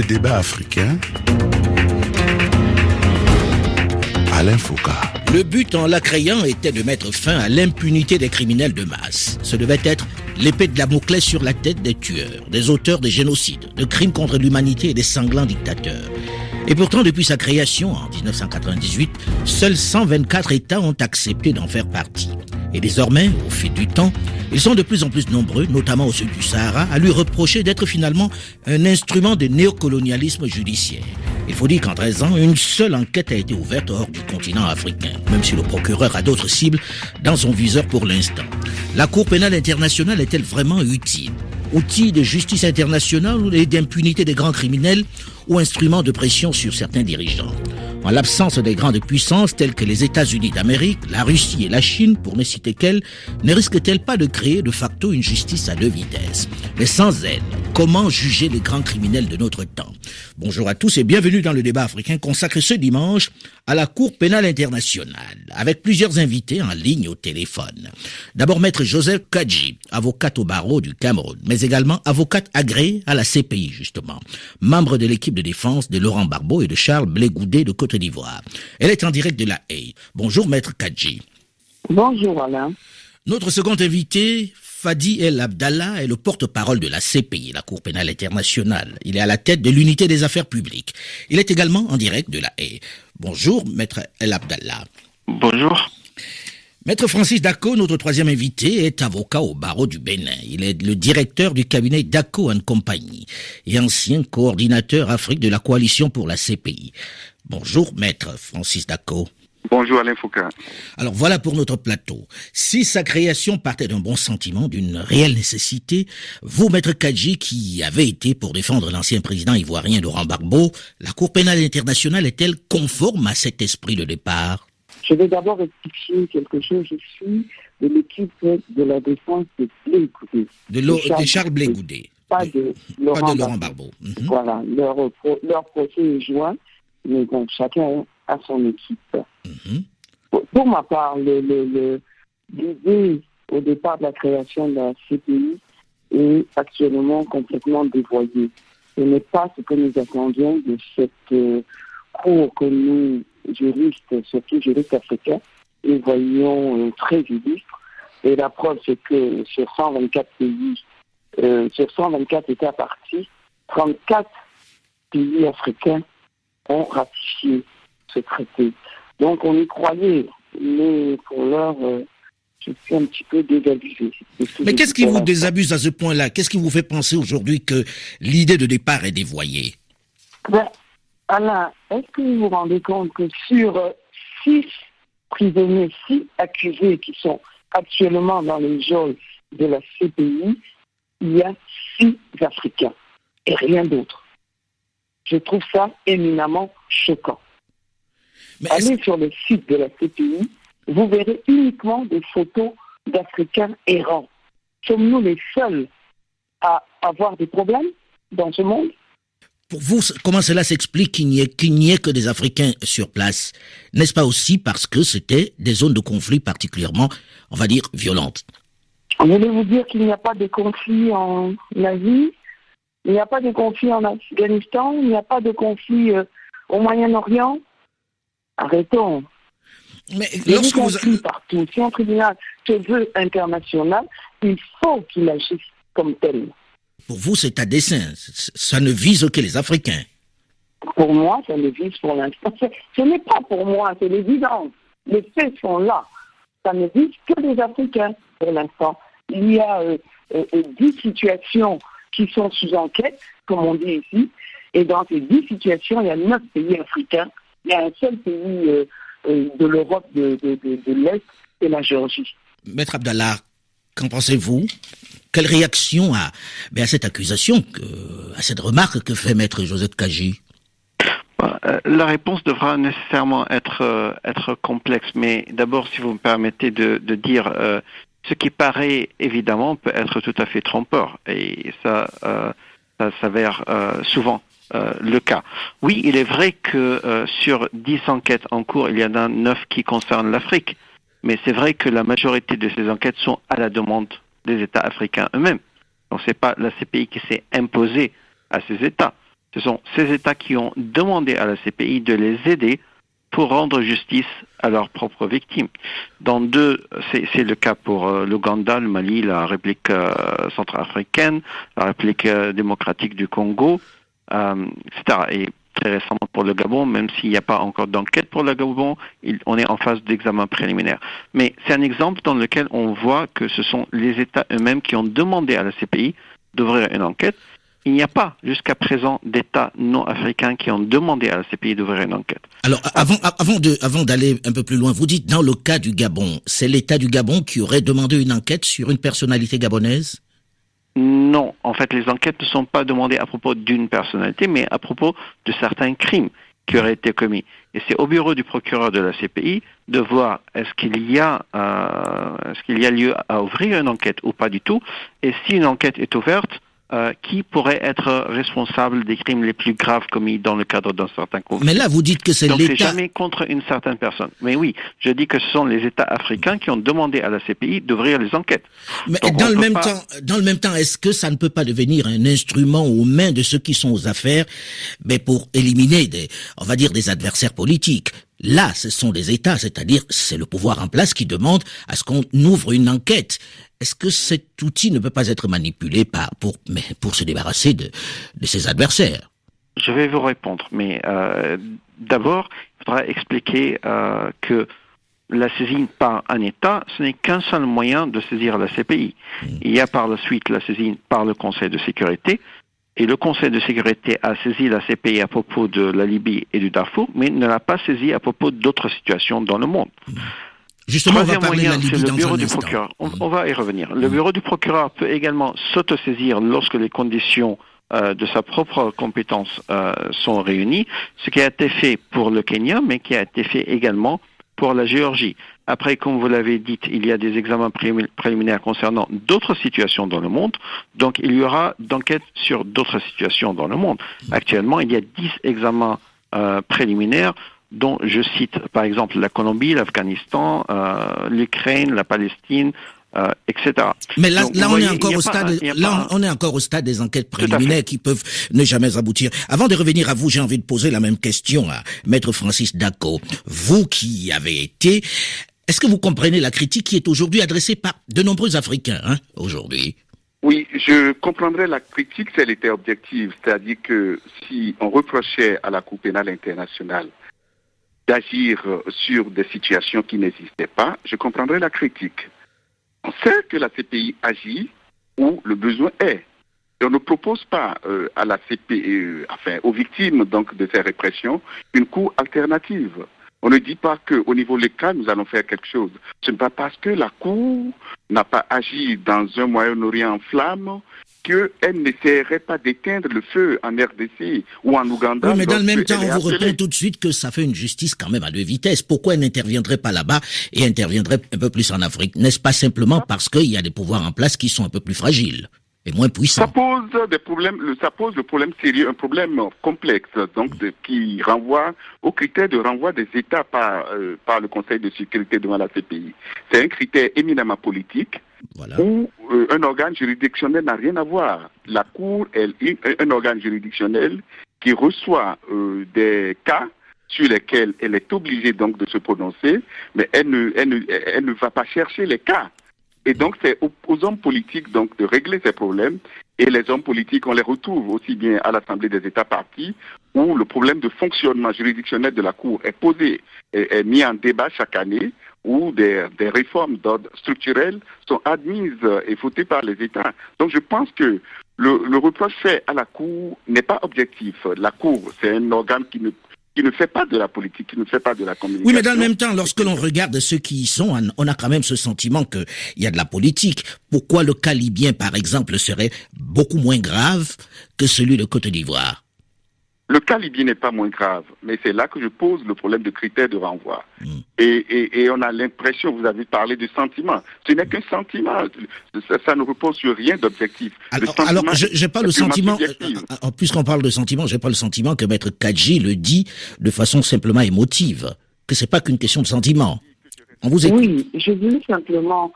Le débat africain. Alain Foucault. Le but en la créant était de mettre fin à l'impunité des criminels de masse. Ce devait être l'épée de Damoclès sur la tête des tueurs, des auteurs de génocides, de crimes contre l'humanité et des sanglants dictateurs. Et pourtant, depuis sa création en 1998, seuls 124 États ont accepté d'en faire partie. Et désormais, au fil du temps, ils sont de plus en plus nombreux, notamment au sud du Sahara, à lui reprocher d'être finalement un instrument de néocolonialisme judiciaire. Il faut dire qu'en 13 ans, une seule enquête a été ouverte hors du continent africain, même si le procureur a d'autres cibles dans son viseur pour l'instant. La Cour pénale internationale est-elle vraiment utile ? Outil de justice internationale et d'impunité des grands criminels ou instrument de pression sur certains dirigeants ? En l'absence des grandes puissances telles que les États-Unis d'Amérique, la Russie et la Chine, pour ne citer qu'elles, ne risque-t-elle pas de créer de facto une justice à deux vitesses ? Mais sans elle, comment juger les grands criminels de notre temps ? Bonjour à tous et bienvenue dans le débat africain consacré ce dimanche à la Cour pénale internationale, avec plusieurs invités en ligne au téléphone. D'abord, maître Joseph Kadji, avocate au barreau du Cameroun, mais également avocate agréée à la CPI, justement, membre de l'équipe de défense de Laurent Gbagbo et de Charles Blé Goudé de Côte d'Ivoire. Elle est en direct de La Haye. Bonjour, maître Kadji. Bonjour, Alain. Notre second invité, Fadi El Abdallah, est le porte-parole de la CPI, la Cour pénale internationale. Il est à la tête de l'unité des affaires publiques. Il est également en direct de La Haye. Bonjour, maître El Abdallah. Bonjour. Maître Francis Dako, notre troisième invité, est avocat au barreau du Bénin. Il est le directeur du cabinet Dako & Compagnie et ancien coordinateur Afrique de la coalition pour la CPI. Bonjour, maître Francis Dako. Bonjour Alain Foucault. Alors voilà pour notre plateau. Si sa création partait d'un bon sentiment, d'une réelle nécessité, vous, maître Kadji, qui avez été pour défendre l'ancien président ivoirien Laurent Gbagbo, la Cour pénale internationale est-elle conforme à cet esprit de départ ? Je vais d'abord expliquer quelque chose. Je suis de l'équipe de la défense de Blé Goudé. De Charles Blé Goudé. Pas de Laurent Gbagbo. Mm-hmm. Voilà, leur procès est joint, mais bon, chacun a son équipe. Mm-hmm. Pour ma part, l'idée au départ de la création de la CPI est actuellement complètement dévoyée. Ce n'est pas ce que nous attendions de cette cour que nous, juristes, surtout juristes africains, nous voyons très illustres. Et la preuve, c'est que sur 124 pays, sur 124 États partis, 34 pays africains ont ratifié ce traité. Donc on y croyait, mais pour l'heure, je suis un petit peu désabusé. Mais qu'est-ce qui vous désabuse à ce point-là ? Qu'est-ce qui vous fait penser aujourd'hui que l'idée de départ est dévoyée ? Alain, est-ce que vous vous rendez compte que sur 6 prisonniers, 6 accusés qui sont actuellement dans les geôles de la CPI, il y a 6 Africains et rien d'autre. Je trouve ça éminemment choquant. Allez sur le site de la CPI, vous verrez uniquement des photos d'Africains errants. Sommes-nous les seuls à avoir des problèmes dans ce monde ? Pour vous, comment cela s'explique qu'il n'y ait que des Africains sur place ? N'est-ce pas aussi parce que c'était des zones de conflit particulièrement, on va dire, violentes ? Voulez-vous dire qu'il n'y a pas de conflit en Asie ? Il n'y a pas de conflit en Afghanistan ? Il n'y a pas de conflit au Moyen-Orient ? Arrêtons. Mais il y a des lorsque conflits partout. Si un tribunal se veut international, il faut qu'il agisse comme tel. Pour vous, c'est à dessein. Ça ne vise que les Africains. Pour moi, ça ne vise pour l'instant. Ce n'est pas pour moi, c'est l'évidence. Les faits sont là. Ça ne vise que les Africains pour l'instant. Il y a 10 situations qui sont sous enquête, comme on dit ici. Et dans ces 10 situations, il y a 9 pays africains. Il y a un seul pays de l'Europe de l'Est, c'est la Géorgie. Maître Abdallah, qu'en pensez-vous ? Quelle réaction à cette accusation, à cette remarque que fait maître Joseph Kadji ? La réponse devra nécessairement être complexe, mais d'abord, si vous me permettez de dire, ce qui paraît évidemment peut être tout à fait trompeur, et ça s'avère souvent le cas. Oui, il est vrai que sur 10 enquêtes en cours, il y en a 9 qui concernent l'Afrique, mais c'est vrai que la majorité de ces enquêtes sont à la demande des États africains eux-mêmes. Donc c'est pas la CPI qui s'est imposée à ces États. Ce sont ces États qui ont demandé à la CPI de les aider pour rendre justice à leurs propres victimes. C'est le cas pour l'Ouganda, le Mali, la République centrafricaine, la République démocratique du Congo, etc. Et très récemment pour le Gabon, même s'il n'y a pas encore d'enquête pour le Gabon, on est en phase d'examen préliminaire. Mais c'est un exemple dans lequel on voit que ce sont les États eux-mêmes qui ont demandé à la CPI d'ouvrir une enquête. Il n'y a pas, jusqu'à présent, d'États non africains qui ont demandé à la CPI d'ouvrir une enquête. Alors, avant d'aller un peu plus loin, vous dites, dans le cas du Gabon, c'est l'État du Gabon qui aurait demandé une enquête sur une personnalité gabonaise? Non, en fait, les enquêtes ne sont pas demandées à propos d'une personnalité, mais à propos de certains crimes qui auraient été commis. Et c'est au bureau du procureur de la CPI de voir est-ce qu'il y a lieu à ouvrir une enquête ou pas du tout. Et si une enquête est ouverte, qui pourrait être responsable des crimes les plus graves commis dans le cadre d'un certain conflit. Mais là, vous dites que c'est Donc, l'État... c'est jamais contre une certaine personne. Mais oui, je dis que ce sont les États africains qui ont demandé à la CPI d'ouvrir les enquêtes. Mais donc, dans le même temps, est-ce que ça ne peut pas devenir un instrument aux mains de ceux qui sont aux affaires, mais pour éliminer des adversaires politiques? Là, ce sont les États, c'est-à-dire c'est le pouvoir en place qui demande à ce qu'on ouvre une enquête. Est-ce que cet outil ne peut pas être manipulé pour se débarrasser de ses adversaires? Je vais vous répondre, mais d'abord, il faudra expliquer que la saisine par un État, ce n'est qu'un seul moyen de saisir la CPI. Il y a par la suite la saisine par le Conseil de sécurité, et le Conseil de sécurité a saisi la CPI à propos de la Libye et du Darfour, mais ne l'a pas saisi à propos d'autres situations dans le monde. Justement, Troisième on va parler moyen, de la Libye c'est le dans bureau un du instant. procureur. On va y revenir. Le bureau du procureur peut également s'autosaisir lorsque les conditions de sa propre compétence sont réunies, ce qui a été fait pour le Kenya, mais qui a été fait également pour la Géorgie. Après, comme vous l'avez dit, il y a des examens préliminaires concernant d'autres situations dans le monde, donc il y aura d'enquêtes sur d'autres situations dans le monde. Actuellement, il y a 10 examens préliminaires, dont je cite par exemple la Colombie, l'Afghanistan, l'Ukraine, la Palestine, etc. Mais là, Donc, on voyez, est encore au stade, on est encore au stade des enquêtes préliminaires qui peuvent ne jamais aboutir. Avant de revenir à vous, j'ai envie de poser la même question à Maître Francis Dako. Vous qui y avez été, est-ce que vous comprenez la critique qui est aujourd'hui adressée par de nombreux Africains, aujourd'hui? Oui, je comprendrais la critique si elle était objective, c'est-à-dire que si on reprochait à la Cour pénale internationale d'agir sur des situations qui n'existaient pas, je comprendrais la critique. On sait que la CPI agit où le besoin est. Et on ne propose pas à la CPI, aux victimes donc de ces répressions, une cour alternative. On ne dit pas qu'au niveau local, nous allons faire quelque chose. Ce n'est pas parce que la Cour n'a pas agi dans un Moyen-Orient en flammes qu'elle n'essaierait pas d'éteindre le feu en RDC ou en Ouganda. Oui, mais dans le même temps, on vous répond tout de suite que ça fait une justice quand même à deux vitesses. Pourquoi elle n'interviendrait pas là-bas et interviendrait un peu plus en Afrique? N'est-ce pas simplement parce qu'il y a des pouvoirs en place qui sont un peu plus fragiles et moins puissants? Ça pose des problèmes, ça pose le problème sérieux, un problème complexe, donc qui renvoie aux critères de renvoi des États par le Conseil de sécurité devant la CPI. C'est un critère éminemment politique. Voilà. Où un organe juridictionnel n'a rien à voir. La Cour est un organe juridictionnel qui reçoit des cas sur lesquels elle est obligée donc de se prononcer, mais elle ne va pas chercher les cas. Et donc c'est aux hommes politiques donc de régler ces problèmes. Et les hommes politiques, on les retrouve aussi bien à l'Assemblée des États partis, où le problème de fonctionnement juridictionnel de la Cour est posé, est mis en débat chaque année, où des réformes d'ordre structurel sont admises et votées par les États. Donc je pense que le reproche fait à la Cour n'est pas objectif. La Cour, c'est un organe qui ne fait pas de la politique, qui ne fait pas de la communication. Oui, mais dans le même temps, lorsque l'on regarde ceux qui y sont, on a quand même ce sentiment qu'il y a de la politique. Pourquoi le cas libyen, par exemple, serait beaucoup moins grave que celui de Côte d'Ivoire? Le cas libyen n'est pas moins grave, mais c'est là que je pose le problème de critères de renvoi. Et on a l'impression, vous avez parlé de sentiment. Ce n'est qu'un sentiment. Ça ne repose sur rien d'objectif. Alors j'ai pas le sentiment, puisqu'on parle de sentiment, j'ai pas le sentiment que Maître Kadji le dit de façon simplement émotive, que c'est pas qu'une question de sentiment. On vous écoute. Oui, je voulais simplement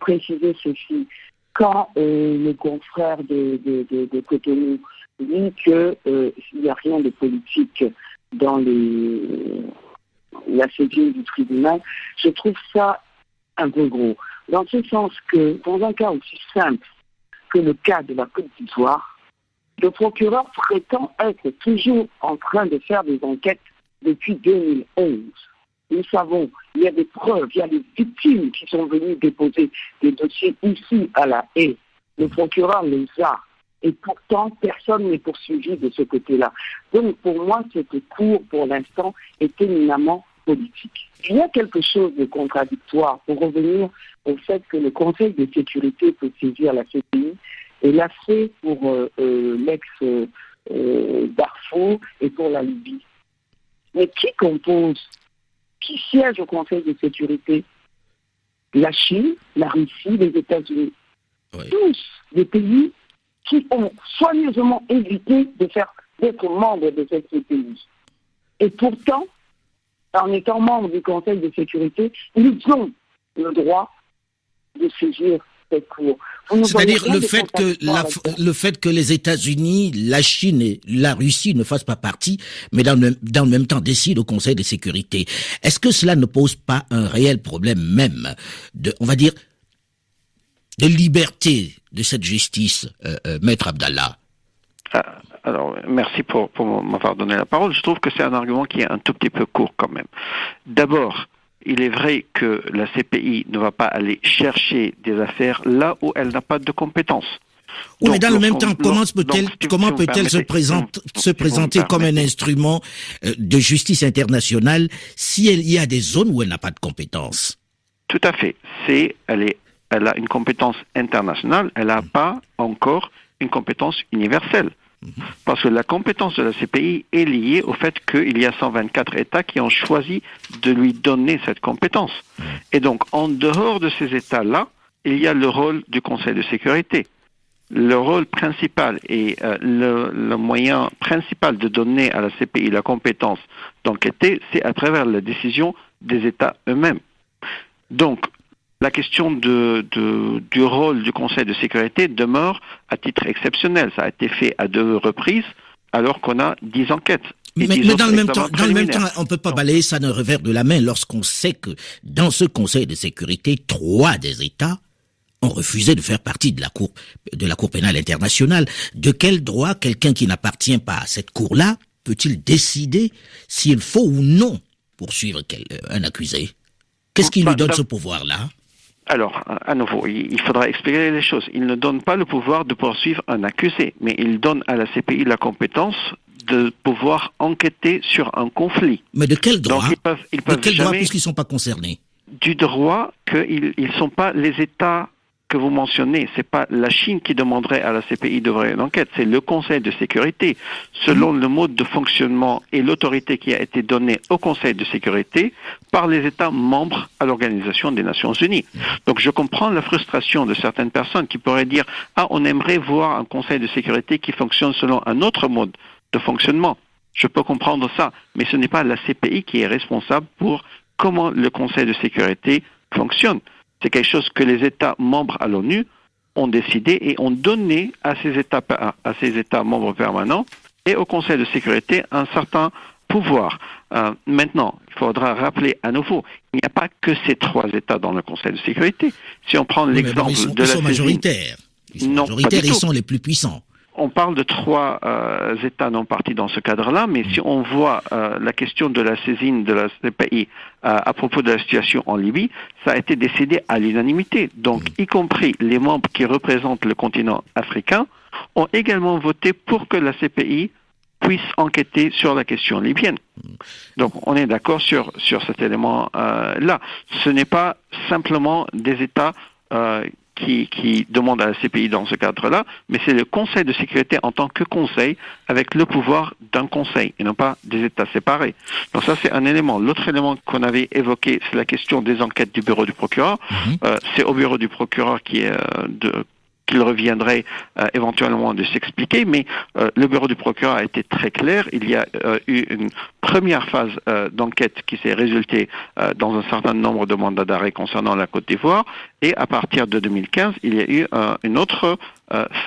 préciser ceci. Quand le confrère de Cotonou dit qu'il n'y a rien de politique dans la saisine du tribunal, je trouve ça un peu gros. Dans ce sens que, dans un cas aussi simple que le cas de la Côte d'Ivoire, le procureur prétend être toujours en train de faire des enquêtes depuis 2011. Nous savons, il y a des preuves, il y a des victimes qui sont venues déposer des dossiers ici à La Haye. Le procureur les a. Et pourtant, personne n'est poursuivi de ce côté-là. Donc, pour moi, cette cour, pour l'instant, est éminemment politique. Il y a quelque chose de contradictoire pour revenir au fait que le Conseil de sécurité peut saisir la CPI, et l'a fait pour l'ex-Darfour et pour la Libye. Mais qui siège au Conseil de sécurité? La Chine, la Russie, les États-Unis. Oui. Tous des pays qui ont soigneusement évité d'être membres de cette CPI. Et pourtant, en étant membres du Conseil de sécurité, ils ont le droit de saisir cette cour. C'est-à-dire le fait que les États-Unis, la Chine et la Russie ne fassent pas partie, mais dans le même temps décident au Conseil de sécurité. Est-ce que cela ne pose pas un réel problème même de liberté de cette justice, Maître Abdallah? Alors, merci pour m'avoir donné la parole. Je trouve que c'est un argument qui est un tout petit peu court quand même. D'abord, il est vrai que la CPI ne va pas aller chercher des affaires là où elle n'a pas de compétences. Oui, donc, mais dans le même temps, comment peut-elle se présenter comme un instrument de justice internationale si il y a des zones où elle n'a pas de compétences? Tout à fait. Elle a une compétence internationale, elle n'a pas encore une compétence universelle. Parce que la compétence de la CPI est liée au fait qu'il y a 124 États qui ont choisi de lui donner cette compétence. Et donc, en dehors de ces États-là, il y a le rôle du Conseil de sécurité. Le rôle principal et le moyen principal de donner à la CPI la compétence d'enquêter, c'est à travers la décision des États eux-mêmes. Donc, la question du rôle du Conseil de sécurité demeure à titre exceptionnel. Ça a été fait à 2 reprises, alors qu'on a 10 enquêtes. Mais dans le même temps, on ne peut pas balayer ça d'un revers de la main lorsqu'on sait que dans ce Conseil de sécurité, 3 des États ont refusé de faire partie de la Cour pénale internationale. De quel droit quelqu'un qui n'appartient pas à cette Cour-là peut-il décider s'il faut ou non poursuivre un accusé? Qu'est-ce qui lui donne ce pouvoir-là? Alors, à nouveau, il faudra expliquer les choses. Il ne donne pas le pouvoir de poursuivre un accusé, mais il donne à la CPI la compétence de pouvoir enquêter sur un conflit. Mais de quel droit? Donc, ils peuvent de quel droit, puisqu'ils ne sont pas concernés? Du droit qu'ils ne sont pas les États que vous mentionnez. C'est pas la Chine qui demanderait à la CPI d'ouvrir une enquête, c'est le Conseil de sécurité. Selon le mode de fonctionnement et l'autorité qui a été donnée au Conseil de sécurité par les États membres à l'Organisation des Nations Unies. Donc je comprends la frustration de certaines personnes qui pourraient dire « Ah, on aimerait voir un Conseil de sécurité qui fonctionne selon un autre mode de fonctionnement ». Je peux comprendre ça, mais ce n'est pas la CPI qui est responsable pour comment le Conseil de sécurité fonctionne. C'est quelque chose que les États membres à l'ONU ont décidé et ont donné à ces États membres permanents et au Conseil de sécurité un certain pouvoir. Maintenant, il faudra rappeler à nouveau, il n'y a pas que ces 3 États dans le Conseil de sécurité. Si on prend l'exemple de la saisine... majoritaires. Ils sont majoritaires et ils sont les plus puissants. On parle de 3 États non partis dans ce cadre-là, mais si on voit la question de la saisine de la CPI à propos de la situation en Libye, ça a été décidé à l'unanimité. Donc, y compris les membres qui représentent le continent africain ont également voté pour que la CPI puisse enquêter sur la question libyenne. Donc, on est d'accord sur cet élément-là. Ce n'est pas simplement des États qui demande à la CPI dans ce cadre-là, mais c'est le Conseil de sécurité en tant que conseil, avec le pouvoir d'un conseil, et non pas des États séparés. Donc ça, c'est un élément. L'autre élément qu'on avait évoqué, c'est la question des enquêtes du bureau du procureur. C'est au bureau du procureur qu'il reviendrait éventuellement de s'expliquer, mais le bureau du procureur a été très clair. Il y a eu une première phase d'enquête qui s'est résultée dans un certain nombre de mandats d'arrêt concernant la Côte d'Ivoire, et à partir de 2015, il y a eu une autre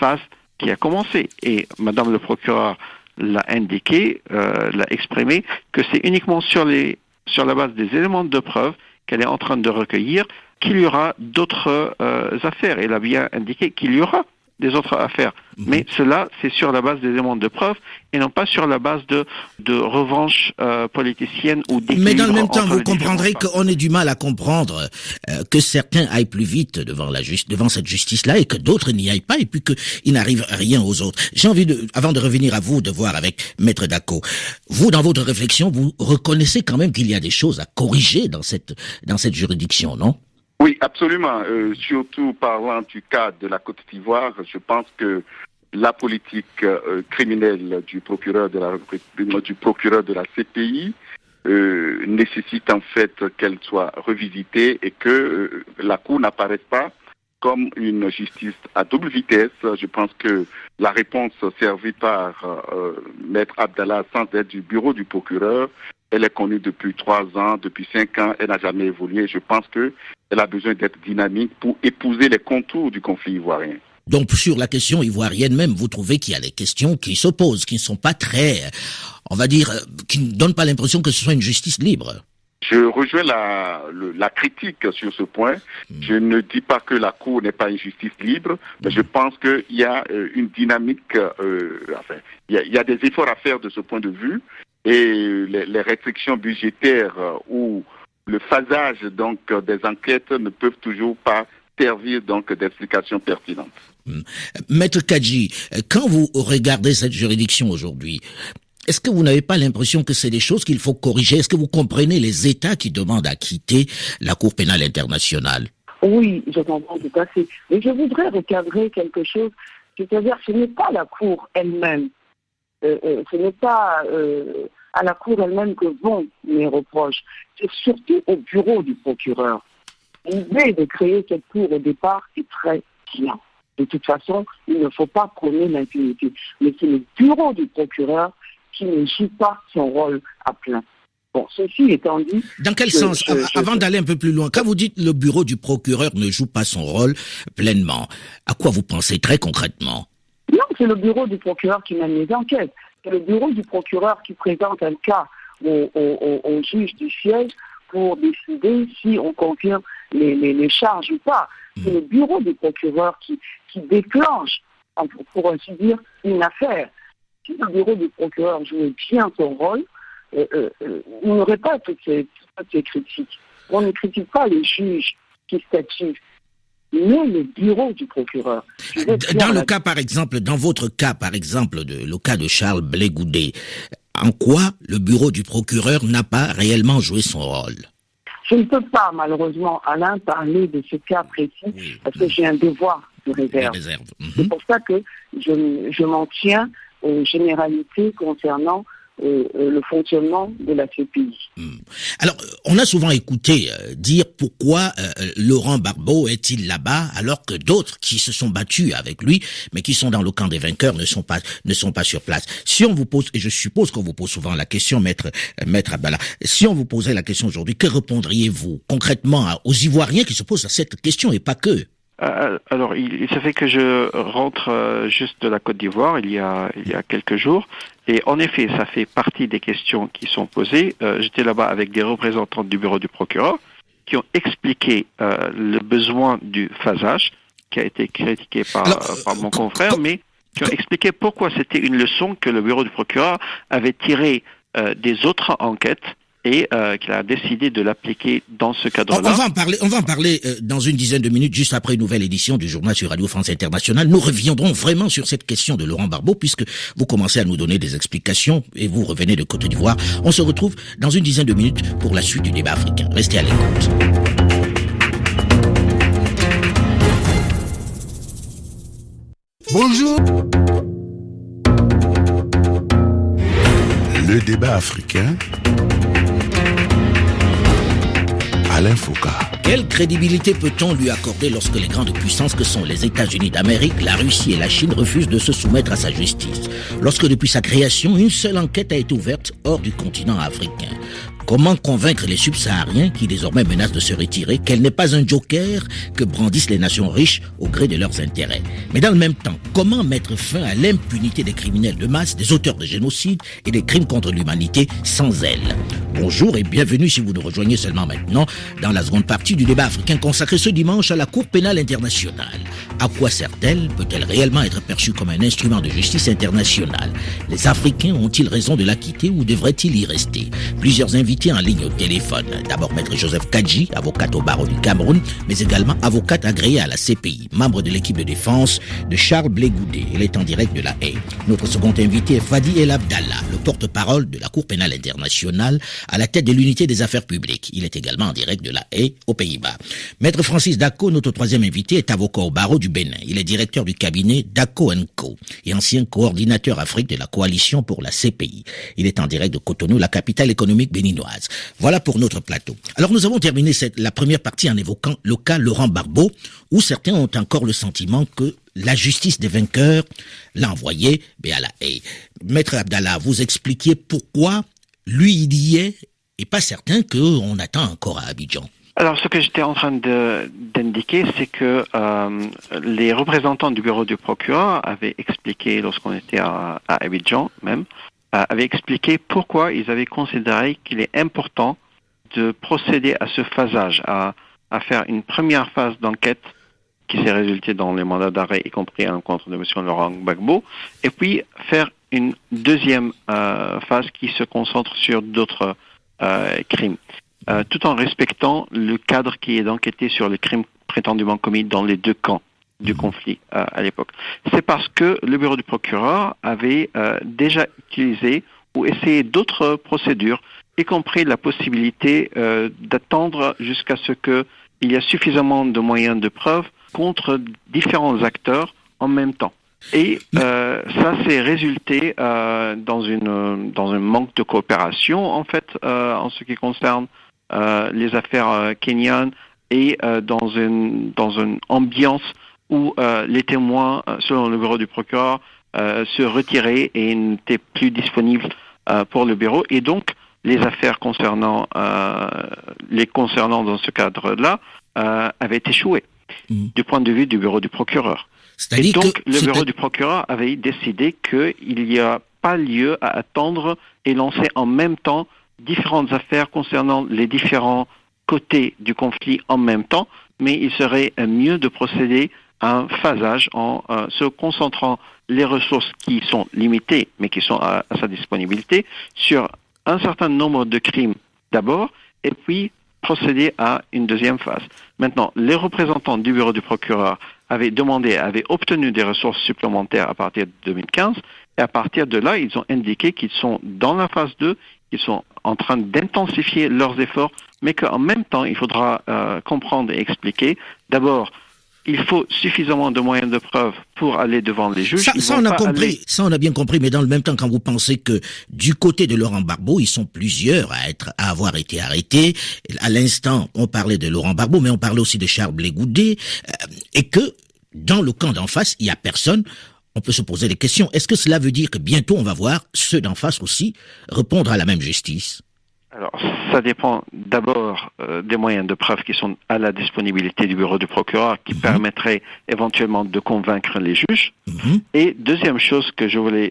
phase qui a commencé. Et Madame le procureur l'a indiqué, l'a exprimé, que c'est uniquement sur la base des éléments de preuve qu'elle est en train de recueillir qu'il y aura d'autres affaires. Elle a bien indiqué qu'il y aura des autres affaires. Mais cela, c'est sur la base des éléments de preuve et non pas sur la base de revanche politicienne ou d'équilibre. Mais dans le même temps, vous comprendrez qu'on ait du mal à comprendre que certains aillent plus vite devant cette justice-là et que d'autres n'y aillent pas et puis qu'il n'arrive rien aux autres. J'ai envie avant de revenir à vous, de voir avec Maître Dako. Vous, dans votre réflexion, vous reconnaissez quand même qu'il y a des choses à corriger dans cette juridiction, non? Oui, absolument. Surtout parlant du cas de la Côte d'Ivoire, je pense que la politique criminelle du procureur de la CPI nécessite en fait qu'elle soit revisitée et que la Cour n'apparaisse pas comme une justice à double vitesse. Je pense que la réponse servie par Maître Abdallah, sans être du bureau du procureur, elle est connue depuis 3 ans, depuis 5 ans, elle n'a jamais évolué. Je pense qu'elle a besoin d'être dynamique pour épouser les contours du conflit ivoirien. Donc sur la question ivoirienne même, vous trouvez qu'il y a des questions qui se posent, qui ne sont pas très, on va dire, qui ne donnent pas l'impression que ce soit une justice libre? Je rejoins la critique sur ce point. Je ne dis pas que la Cour n'est pas une justice libre, mais je pense qu'il y a une dynamique, il y a des efforts à faire de ce point de vue. Et les restrictions budgétaires ou le phasage donc des enquêtes ne peuvent toujours pas servir donc d'explications pertinentes. Maître Kadji, quand vous regardez cette juridiction aujourd'hui, est-ce que vous n'avez pas l'impression que c'est des choses qu'il faut corriger? Est-ce que vous comprenez les États qui demandent à quitter la Cour pénale internationale? Oui, je comprends tout à fait. Mais je voudrais recadrer quelque chose, c'est-à-dire que ce n'est pas la Cour elle-même. Ce n'est pas à la Cour elle-même que vont mes reproches. C'est surtout au bureau du procureur. L'idée de créer cette Cour au départ est très bien. De toute façon, il ne faut pas prôner l'impunité. Mais c'est le bureau du procureur qui ne joue pas son rôle à plein. Bon, ceci étant dit... Dans quel sens, avant d'aller un peu plus loin, quand vous dites le bureau du procureur ne joue pas son rôle pleinement, à quoi vous pensez très concrètement? Non, c'est le bureau du procureur qui mène les enquêtes. C'est le bureau du procureur qui présente un cas au juge du siège pour décider si on confirme les charges ou pas. C'est le bureau du procureur qui déclenche, pour ainsi dire, une affaire. Si le bureau du procureur jouait bien son rôle, il n'y aurait pas toutes ces critiques. On ne critique pas les juges qui statuent, mais le bureau du procureur. Dans le cas, par exemple, dans votre cas, par exemple, le cas de Charles Blé Goudé, en quoi le bureau du procureur n'a pas réellement joué son rôle? Je ne peux pas, malheureusement, Alain, parler de ce cas précis, parce que j'ai un devoir de réserve. C'est pour ça que je m'en tiens aux généralités concernant le fonctionnement de la CPI. Alors, on a souvent écouté dire pourquoi Laurent Gbagbo est-il là-bas alors que d'autres qui se sont battus avec lui, mais qui sont dans le camp des vainqueurs, ne sont pas sur place. Si on vous pose, et je suppose qu'on vous pose souvent la question, maître Abdallah, si on vous posait la question aujourd'hui, que répondriez-vous concrètement aux Ivoiriens qui se posent à cette question et pas que? Alors, il se fait que je rentre juste de la Côte d'Ivoire il y a quelques jours. Et en effet, ça fait partie des questions qui sont posées. J'étais là-bas avec des représentants du bureau du procureur qui ont expliqué le besoin du phasage, qui a été critiqué par mon confrère, mais qui ont expliqué pourquoi c'était une leçon que le bureau du procureur avait tirée des autres enquêtes et qu'il a décidé de l'appliquer dans ce cadre-là. On va en parler dans une dizaine de minutes, juste après une nouvelle édition du journal sur Radio France Internationale. Nous reviendrons vraiment sur cette question de Laurent Gbagbo, puisque vous commencez à nous donner des explications et vous revenez de Côte d'Ivoire. On se retrouve dans une dizaine de minutes pour la suite du débat africain. Restez à l'écoute. Bonjour. Le débat africain. Alain Foucault. Quelle crédibilité peut-on lui accorder lorsque les grandes puissances que sont les États-Unis d'Amérique, la Russie et la Chine refusent de se soumettre à sa justice? Lorsque depuis sa création, une seule enquête a été ouverte hors du continent africain. Comment convaincre les subsahariens qui désormais menacent de se retirer qu'elle n'est pas un joker que brandissent les nations riches au gré de leurs intérêts? Mais dans le même temps, comment mettre fin à l'impunité des criminels de masse, des auteurs de génocide et des crimes contre l'humanité sans elle? Bonjour et bienvenue si vous nous rejoignez seulement maintenant dans la seconde partie du débat africain consacré ce dimanche à la Cour pénale internationale. À quoi sert-elle? Peut-elle réellement être perçue comme un instrument de justice internationale? Les Africains ont-ils raison de la quitter ou devraient-ils y rester? Plusieurs invités en ligne au téléphone. D'abord Maître Joseph Kadji, avocate au barreau du Cameroun, mais également avocate agréée à la CPI, membre de l'équipe de défense de Charles Blé Goudé. Elle est en direct de La Haye. Notre second invité est Fadi El Abdallah, le porte-parole de la Cour pénale internationale à la tête de l'unité des affaires publiques. Il est également en direct de La Haye, aux Pays-Bas. Maître Francis Dako, notre troisième invité, est avocat au barreau du Bénin. Il est directeur du cabinet Dako & Co et ancien coordinateur Afrique de la coalition pour la CPI. Il est en direct de Cotonou, la capitale économique béninoise. Voilà pour notre plateau. Alors nous avons terminé la première partie en évoquant le cas Laurent Gbagbo, où certains ont encore le sentiment que la justice des vainqueurs l'a envoyé à La Haye. Maître Abdallah, vous expliquiez pourquoi lui il y est et pas certain qu'on attend encore à Abidjan. Alors, ce que j'étais en train d'indiquer, c'est que les représentants du bureau du procureur avaient expliqué, lorsqu'on était à Abidjan même, avaient expliqué pourquoi ils avaient considéré qu'il est important de procéder à ce phasage, à faire une première phase d'enquête qui s'est résultée dans les mandats d'arrêt, y compris à l'encontre de M. Laurent Gbagbo, et puis faire une deuxième phase qui se concentre sur d'autres crimes, tout en respectant le cadre qui est d'enquêter sur les crimes prétendument commis dans les deux camps du conflit à l'époque. C'est parce que le bureau du procureur avait déjà utilisé ou essayé d'autres procédures, y compris la possibilité d'attendre jusqu'à ce qu'il y ait suffisamment de moyens de preuve contre différents acteurs en même temps. Et ça s'est résulté dans un manque de coopération, en fait, en ce qui concerne les affaires kenyanes et dans une ambiance où les témoins, selon le bureau du procureur, se retiraient et n'étaient plus disponibles pour le bureau. Et donc, les affaires concernant dans ce cadre-là avaient échoué du point de vue du bureau du procureur. Et donc, le bureau du procureur avait décidé qu'il n'y a pas lieu à attendre et lancer en même temps différentes affaires concernant les différents côtés du conflit en même temps, mais il serait mieux de procéder à un phasage en se concentrant les ressources qui sont limitées, mais qui sont à sa disponibilité, sur un certain nombre de crimes d'abord, et puis procéder à une deuxième phase. Maintenant, les représentants du bureau du procureur avaient obtenu des ressources supplémentaires à partir de 2015, et à partir de là, ils ont indiqué qu'ils sont dans la phase 2, qu'ils sont en train d'intensifier leurs efforts, mais qu'en même temps, il faudra comprendre et expliquer. D'abord, il faut suffisamment de moyens de preuve pour aller devant les juges. Ça, on a bien compris, mais dans le même temps, quand vous pensez que du côté de Laurent Gbagbo, ils sont plusieurs à avoir été arrêtés. À l'instant, on parlait de Laurent Gbagbo, mais on parlait aussi de Charles Blé Goudé, et que dans le camp d'en face, il n'y a personne. On peut se poser des questions. Est-ce que cela veut dire que bientôt on va voir ceux d'en face aussi répondre à la même justice? Alors, ça dépend d'abord des moyens de preuve qui sont à la disponibilité du bureau du procureur, qui permettraient éventuellement de convaincre les juges. Et deuxième chose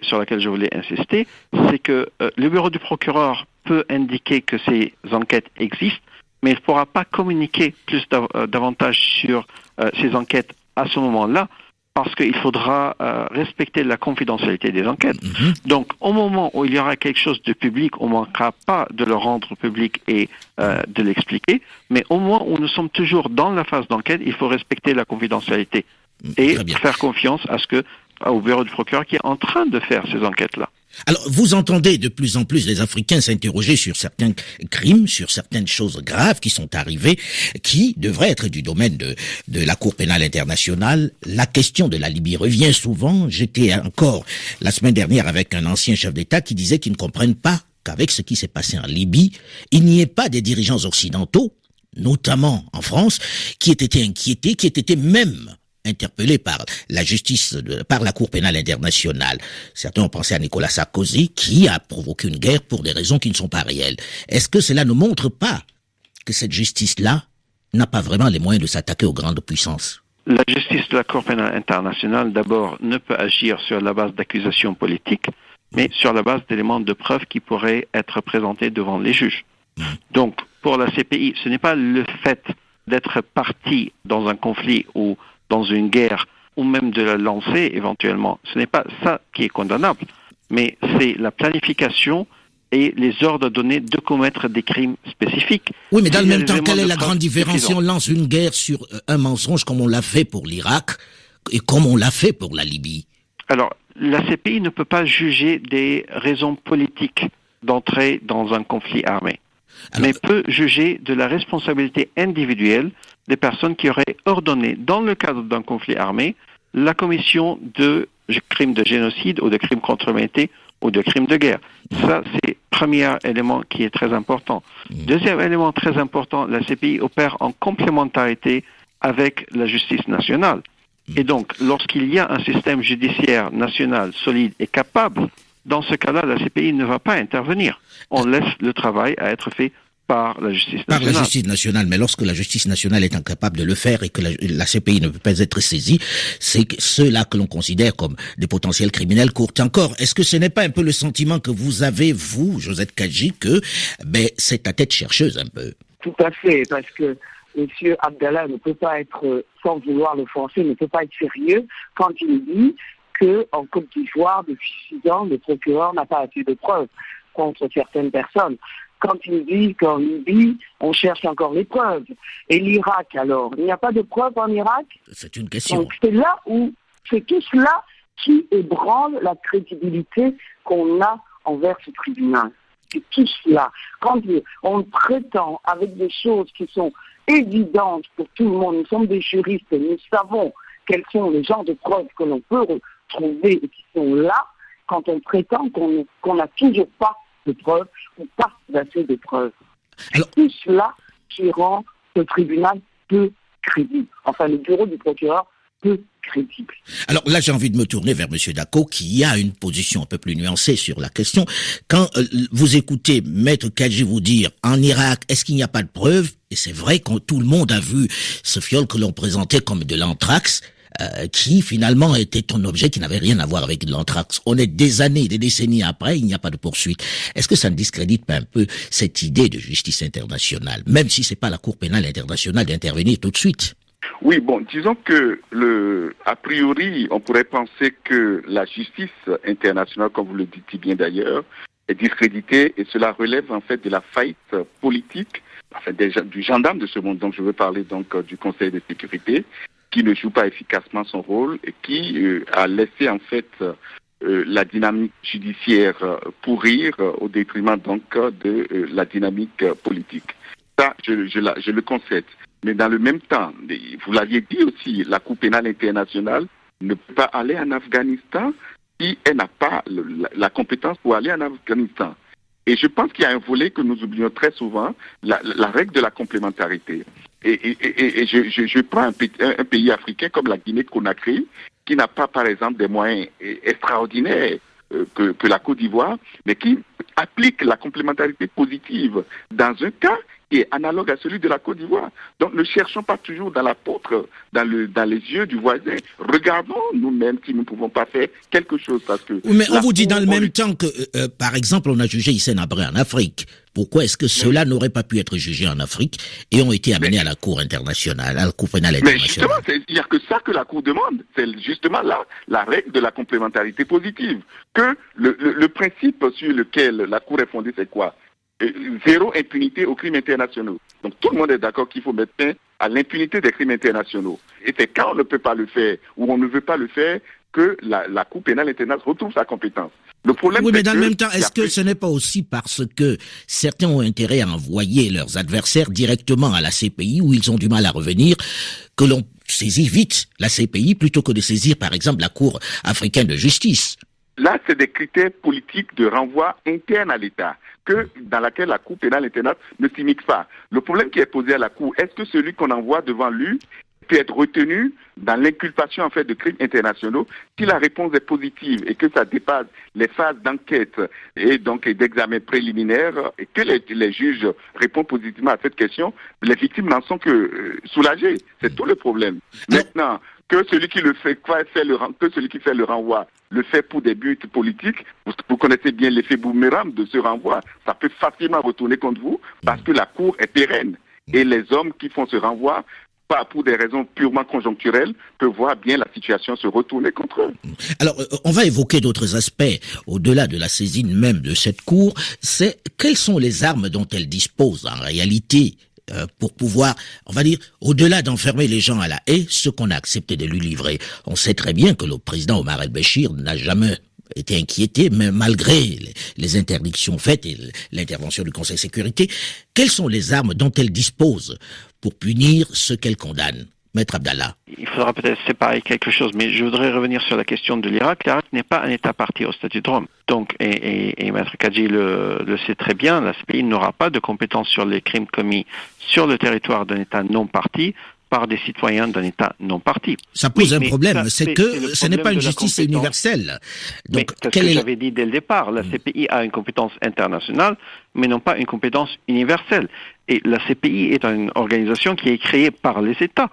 sur laquelle je voulais insister, c'est que le bureau du procureur peut indiquer que ces enquêtes existent, mais il ne pourra pas communiquer davantage sur ces enquêtes à ce moment-là, parce qu'il faudra respecter la confidentialité des enquêtes. Donc, au moment où il y aura quelque chose de public, on ne manquera pas de le rendre public et de l'expliquer, mais au moment où nous sommes toujours dans la phase d'enquête, il faut respecter la confidentialité et faire confiance au bureau du procureur qui est en train de faire ces enquêtes-là. Alors, vous entendez de plus en plus les Africains s'interroger sur certains crimes, sur certaines choses graves qui sont arrivées, qui devraient être du domaine de la Cour pénale internationale. La question de la Libye revient souvent. J'étais encore la semaine dernière avec un ancien chef d'État qui disait qu'ils ne comprennent pas qu'avec ce qui s'est passé en Libye, il n'y ait pas des dirigeants occidentaux notamment en France, qui étaient inquiétés, qui étaient même interpellés par la justice, par la Cour pénale internationale. Certains ont pensé à Nicolas Sarkozy, qui a provoqué une guerre pour des raisons qui ne sont pas réelles. Est-ce que cela ne montre pas que cette justice-là n'a pas vraiment les moyens de s'attaquer aux grandes puissances? La justice de la Cour pénale internationale, d'abord, ne peut agir sur la base d'accusations politiques, mais sur la base d'éléments de preuve qui pourraient être présentés devant les juges. Donc, pour la CPI, ce n'est pas le fait d'être parti dans un conflit ou dans une guerre, ou même de la lancer éventuellement. Ce n'est pas ça qui est condamnable, mais c'est la planification et les ordres donnés de commettre des crimes spécifiques. Oui, mais dans le même temps, quelle est la grande différence si on lance une guerre sur un mensonge comme on l'a fait pour l'Irak et comme on l'a fait pour la Libye? Alors, la CPI ne peut pas juger des raisons politiques d'entrer dans un conflit armé, mais peut juger de la responsabilité individuelle des personnes qui auraient ordonné, dans le cadre d'un conflit armé, la commission de crimes de génocide ou de crimes contre l'humanité ou de crimes de guerre. Ça, c'est le premier élément qui est très important. Deuxième élément très important, la CPI opère en complémentarité avec la justice nationale. Et donc, lorsqu'il y a un système judiciaire national solide et capable, dans ce cas-là, la CPI ne va pas intervenir. On laisse le travail à être fait par la justice nationale. Par la justice nationale, mais lorsque la justice nationale est incapable de le faire et que la CPI ne peut pas être saisie, c'est ceux-là que l'on considère comme des potentiels criminels courent encore. Est-ce que ce n'est pas un peu le sentiment que vous avez, vous, Josette Kadji, que c'est ta tête chercheuse un peu? Tout à fait, parce que M. Abdallah ne peut pas être, sans vouloir le forcer, ne peut pas être sérieux quand il dit qu'en Côte d'Ivoire, depuis 6 ans, le procureur n'a pas assez de preuves contre certaines personnes. Quand il dit qu'en Libye, on cherche encore les preuves. Et l'Irak, alors, il n'y a pas de preuves en Irak? C'est une question. Donc c'est là où, c'est tout cela qui ébranle la crédibilité qu'on a envers ce tribunal. C'est tout cela. Quand on prétend avec des choses qui sont évidentes pour tout le monde, nous sommes des juristes, nous savons quels sont les genres de preuves que l'on peut retrouver et qui sont là, quand on prétend qu'on n'a toujours pas de preuves ou pas assez de preuves. Alors, c'est tout cela qui rend ce tribunal peu crédible. Enfin, le bureau du procureur peu crédible. Alors là, j'ai envie de me tourner vers M. Dako, qui a une position un peu plus nuancée sur la question. Quand vous écoutez Maître Kadji vous dire, en Irak, est-ce qu'il n'y a pas de preuves? Et c'est vrai que tout le monde a vu ce fiole que l'on présentait comme de l'anthrax, qui finalement était un objet qui n'avait rien à voir avec l'anthrax. On est des années, des décennies après, il n'y a pas de poursuite. Est-ce que ça ne discrédite pas un peu cette idée de justice internationale, même si c'est pas la Cour pénale internationale d'intervenir tout de suite? Oui, bon, disons que a priori, on pourrait penser que la justice internationale, comme vous le dites si bien d'ailleurs, est discréditée et cela relève en fait de la faillite politique, enfin du gendarme de ce monde. Donc je veux parler donc du Conseil de sécurité, qui ne joue pas efficacement son rôle et qui a laissé en fait la dynamique judiciaire pourrir au détriment donc de la dynamique politique. Ça, je le concède. Mais dans le même temps, vous l'aviez dit aussi, la Cour pénale internationale ne peut pas aller en Afghanistan si elle n'a pas la compétence pour aller en Afghanistan. Et je pense qu'il y a un volet que nous oublions très souvent, la règle de la complémentarité. Et je prends un pays africain comme la Guinée-Conakry, qui n'a pas, par exemple, des moyens extraordinaires que la Côte d'Ivoire, mais qui applique la complémentarité positive dans un cas qui est analogue à celui de la Côte d'Ivoire. Donc ne cherchons pas toujours dans l'apôtre, dans les yeux du voisin. Regardons nous-mêmes si nous ne pouvons pas faire quelque chose. Parce que mais on vous dit dans le même temps que, par exemple, on a jugé Hissène Habré en Afrique. Pourquoi est-ce que ceux-là n'auraient pas pu être jugés en Afrique et ont été amenés à la Cour internationale, à la Cour pénale internationale? Mais justement, il n'y a que ça que la Cour demande. C'est justement là la règle de la complémentarité positive. Que le principe sur lequel la Cour est fondée, c'est quoi? Zéro impunité aux crimes internationaux. Donc tout le monde est d'accord qu'il faut mettre fin à l'impunité des crimes internationaux. Et c'est quand on ne peut pas le faire ou on ne veut pas le faire que la Cour pénale internationale retrouve sa compétence. Le problème, oui, mais dans le même temps, est-ce que ce n'est pas aussi parce que certains ont intérêt à envoyer leurs adversaires directement à la CPI où ils ont du mal à revenir que l'on saisit vite la CPI plutôt que de saisir par exemple la Cour africaine de justice? Là, c'est des critères politiques de renvoi interne à l'État, dans laquelle la Cour pénale internationale ne s'immisce pas. Le problème qui est posé à la Cour, est-ce que celui qu'on envoie devant lui peut être retenu dans l'inculpation en fait de crimes internationaux si la réponse est positive et que ça dépasse les phases d'enquête et donc d'examen préliminaire et que les juges répondent positivement à cette question, les victimes n'en sont que soulagées. C'est tout le problème. Maintenant, que celui qui fait le renvoi le fait pour des buts politiques, vous connaissez bien l'effet boomerang de ce renvoi, ça peut facilement retourner contre vous parce que la Cour est pérenne et les hommes qui font ce renvoi, pas pour des raisons purement conjoncturelles, peuvent voir bien la situation se retourner contre eux. Alors, on va évoquer d'autres aspects, au-delà de la saisine même de cette Cour, c'est quelles sont les armes dont elle dispose en réalité pour pouvoir, on va dire, au-delà d'enfermer les gens à la haie, ce qu'on a accepté de lui livrer. On sait très bien que le président Omar el-Béchir n'a jamais été inquiété, mais malgré les interdictions faites et l'intervention du Conseil de sécurité. Quelles sont les armes dont elle dispose pour punir ceux qu'elle condamne? Maître Abdallah. Il faudra peut-être séparer quelque chose, mais je voudrais revenir sur la question de l'Irak. L'Irak n'est pas un État parti au statut de Rome. Donc, et Maître Kadji le sait très bien, la CPI n'aura pas de compétences sur les crimes commis sur le territoire d'un État non parti par des citoyens d'un État non parti. Ça pose un problème, c'est que ce n'est pas une justice universelle. Donc, c'est ce que j'avais dit dès le départ. La CPI a une compétence internationale, mais non pas une compétence universelle. Et la CPI est une organisation qui est créée par les États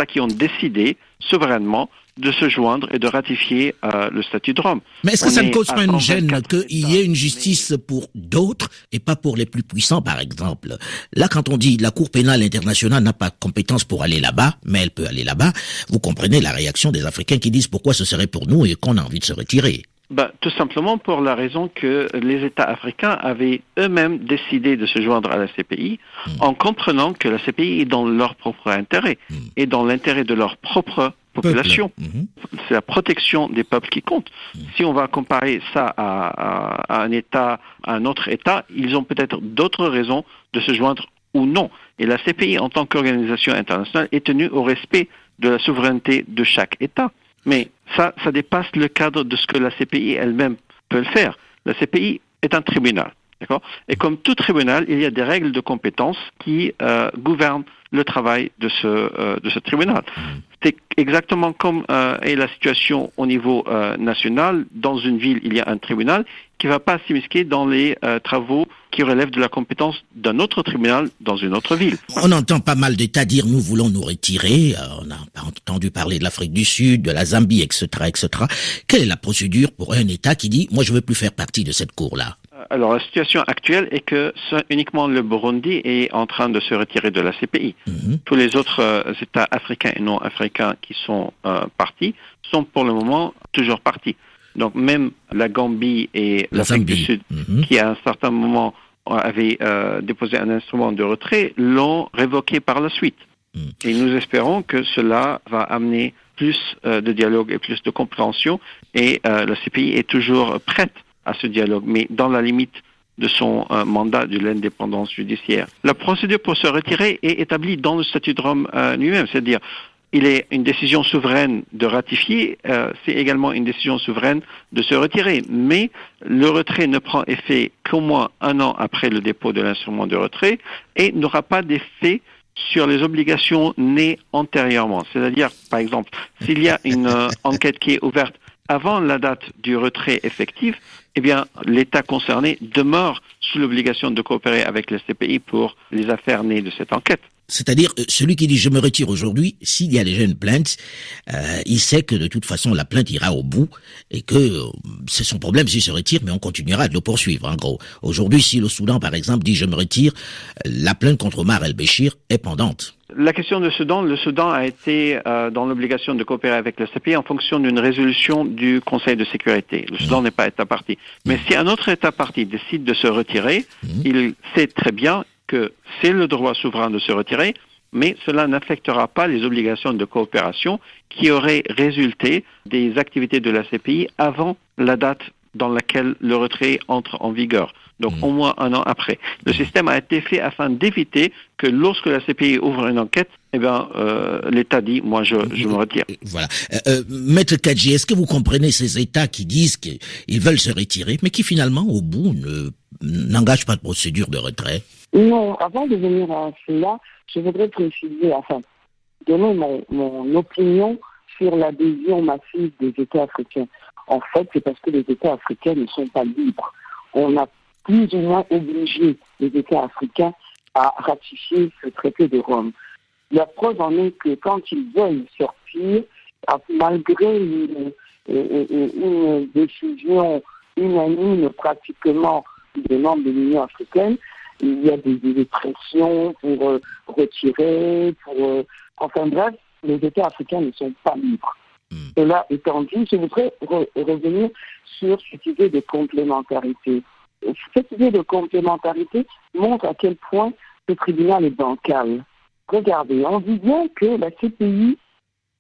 qui ont décidé souverainement de se joindre et de ratifier le statut de Rome. Mais est-ce que ça ne cause pas une gêne qu'il y ait une justice pour d'autres et pas pour les plus puissants, par exemple? Là, quand on dit la Cour pénale internationale n'a pas compétence pour aller là-bas, mais elle peut aller là-bas, vous comprenez la réaction des Africains qui disent pourquoi ce serait pour nous et qu'on a envie de se retirer. Tout simplement pour la raison que les États africains avaient eux-mêmes décidé de se joindre à la CPI en comprenant que la CPI est dans leur propre intérêt et dans l'intérêt de leur propre population. C'est la protection des peuples qui compte. Si on va comparer ça à un État, à un autre État, ils ont peut-être d'autres raisons de se joindre ou non. Et la CPI, en tant qu'organisation internationale, est tenue au respect de la souveraineté de chaque État. Mais ça dépasse le cadre de ce que la CPI elle-même peut le faire. La CPI est un tribunal, d'accord ? Et comme tout tribunal, il y a des règles de compétence qui gouvernent le travail de ce tribunal. C'est exactement comme est la situation au niveau national. Dans une ville, il y a un tribunal qui ne va pas s'immiscer dans les travaux qui relèvent de la compétence d'un autre tribunal dans une autre ville. On entend pas mal d'États dire nous voulons nous retirer. On a entendu parler de l'Afrique du Sud, de la Zambie, etc., etc. Quelle est la procédure pour un État qui dit moi je veux plus faire partie de cette cour-là? Alors la situation actuelle est que uniquement le Burundi est en train de se retirer de la CPI. Tous les autres États africains et non africains qui sont partis sont pour le moment toujours partis. Donc même la Gambie et l'Afrique du Sud, qui à un certain moment avaient déposé un instrument de retrait, l'ont révoqué par la suite. Et nous espérons que cela va amener plus de dialogue et plus de compréhension. Et la CPI est toujours prête à ce dialogue, mais dans la limite de son mandat de l'indépendance judiciaire. La procédure pour se retirer est établie dans le statut de Rome lui-même, c'est-à-dire il est une décision souveraine de ratifier, c'est également une décision souveraine de se retirer, mais le retrait ne prend effet qu'au moins 1 an après le dépôt de l'instrument de retrait et n'aura pas d'effet sur les obligations nées antérieurement. C'est-à-dire, par exemple, s'il y a une enquête qui est ouverte avant la date du retrait effectif, eh bien, l'État concerné demeure sous l'obligation de coopérer avec la CPI pour les affaires nées de cette enquête. C'est-à-dire, celui qui dit « je me retire aujourd'hui », s'il y a déjà une plainte, il sait que de toute façon la plainte ira au bout et que c'est son problème s'il se retire, mais on continuera de le poursuivre, en gros. Aujourd'hui, si le Soudan, par exemple, dit « je me retire », la plainte contre Omar el-Béchir est pendante. La question de Soudan, le Soudan a été dans l'obligation de coopérer avec la CPI en fonction d'une résolution du Conseil de sécurité. Le Soudan n'est pas État parti. Mais si un autre État parti décide de se retirer, il sait très bien que c'est le droit souverain de se retirer, mais cela n'affectera pas les obligations de coopération qui auraient résulté des activités de la CPI avant la date dans laquelle le retrait entre en vigueur. Donc au moins un an après. Le système a été fait afin d'éviter que lorsque la CPI ouvre une enquête, l'État dit, moi je me retire. Voilà. Maître Kadji, est-ce que vous comprenez ces États qui disent qu'ils veulent se retirer, mais qui finalement, au bout, n'engagent pas de procédure de retrait? Non, avant de venir à cela, je voudrais préciser, donner mon opinion sur l'adhésion massive des États africains. En fait, c'est parce que les États africains ne sont pas libres. On a plus ou moins obligé les États africains à ratifier ce traité de Rome. La preuve en est que quand ils veulent sortir, malgré une décision unanime pratiquement des membres de l'Union africaine, il y a des pressions pour retirer, enfin bref, les États africains ne sont pas libres. Cela étant dit, je voudrais revenir sur cette idée de complémentarité. Cette idée de complémentarité montre à quel point ce tribunal est bancal. Regardez, on dit bien que la CPI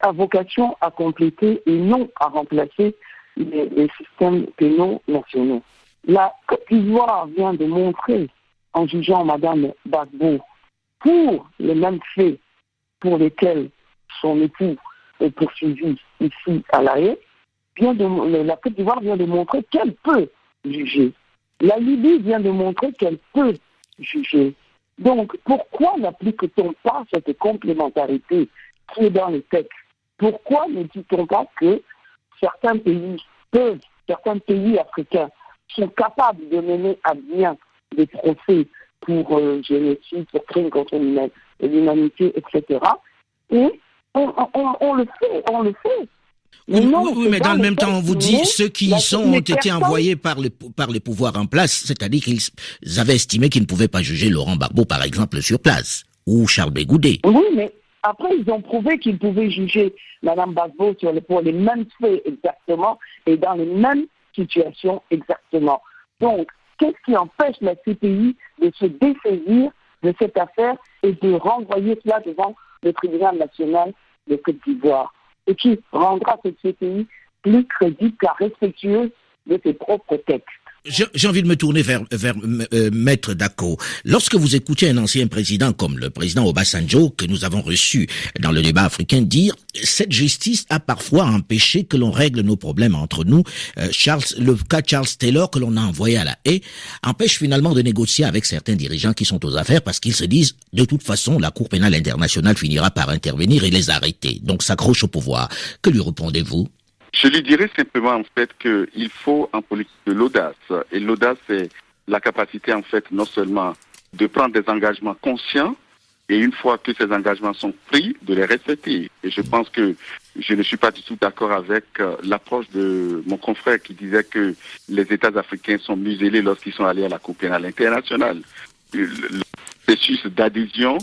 a vocation à compléter et non à remplacer les systèmes pénaux nationaux. La Côte d'Ivoire vient de montrer, en jugeant Mme Gbagbo, pour les mêmes faits pour lesquels son époux est poursuivi ici à La Haye, la Côte d'Ivoire vient de montrer qu'elle peut juger. La Libye vient de montrer qu'elle peut juger. Donc, pourquoi n'applique-t-on pas cette complémentarité qui est dans les textes? Pourquoi ne dit-on pas que certains pays africains sont capables de mener à bien des procès pour génocide, pour crimes contre l'humanité, etc. Et on le fait. Oui, mais dans le même temps, on vous dit ceux qui y sont ont été envoyés par les pouvoirs en place, c'est-à-dire qu'ils avaient estimé qu'ils ne pouvaient pas juger Laurent Gbagbo, par exemple, sur place, ou Charles Bégoudé. Oui, mais après, ils ont prouvé qu'ils pouvaient juger Mme Gbagbo pour les mêmes faits exactement et dans les mêmes situations exactement. Donc, qu'est-ce qui empêche la CPI de se dessaisir de cette affaire et de renvoyer cela devant le tribunal national de Côte d'Ivoire, et qui rendra cette CPI plus crédible car respectueuse de ses propres textes? J'ai envie de me tourner vers Maître Dako. Lorsque vous écoutez un ancien président comme le président Obasanjo, que nous avons reçu dans le débat africain, dire « Cette justice a parfois empêché que l'on règle nos problèmes entre nous. Le cas Charles Taylor, que l'on a envoyé à La Haye, empêche finalement de négocier avec certains dirigeants qui sont aux affaires parce qu'ils se disent « De toute façon, la Cour pénale internationale finira par intervenir et les arrêter. » Donc s'accroche au pouvoir. Que lui répondez-vous? Je lui dirais simplement en fait qu'il faut en politique de l'audace. Et l'audace, c'est la capacité en fait non seulement de prendre des engagements conscients et une fois que ces engagements sont pris, de les respecter. Et je pense que je ne suis pas du tout d'accord avec l'approche de mon confrère qui disait que les États africains sont muselés lorsqu'ils sont allés à la Cour pénale internationale. Le processus d'adhésion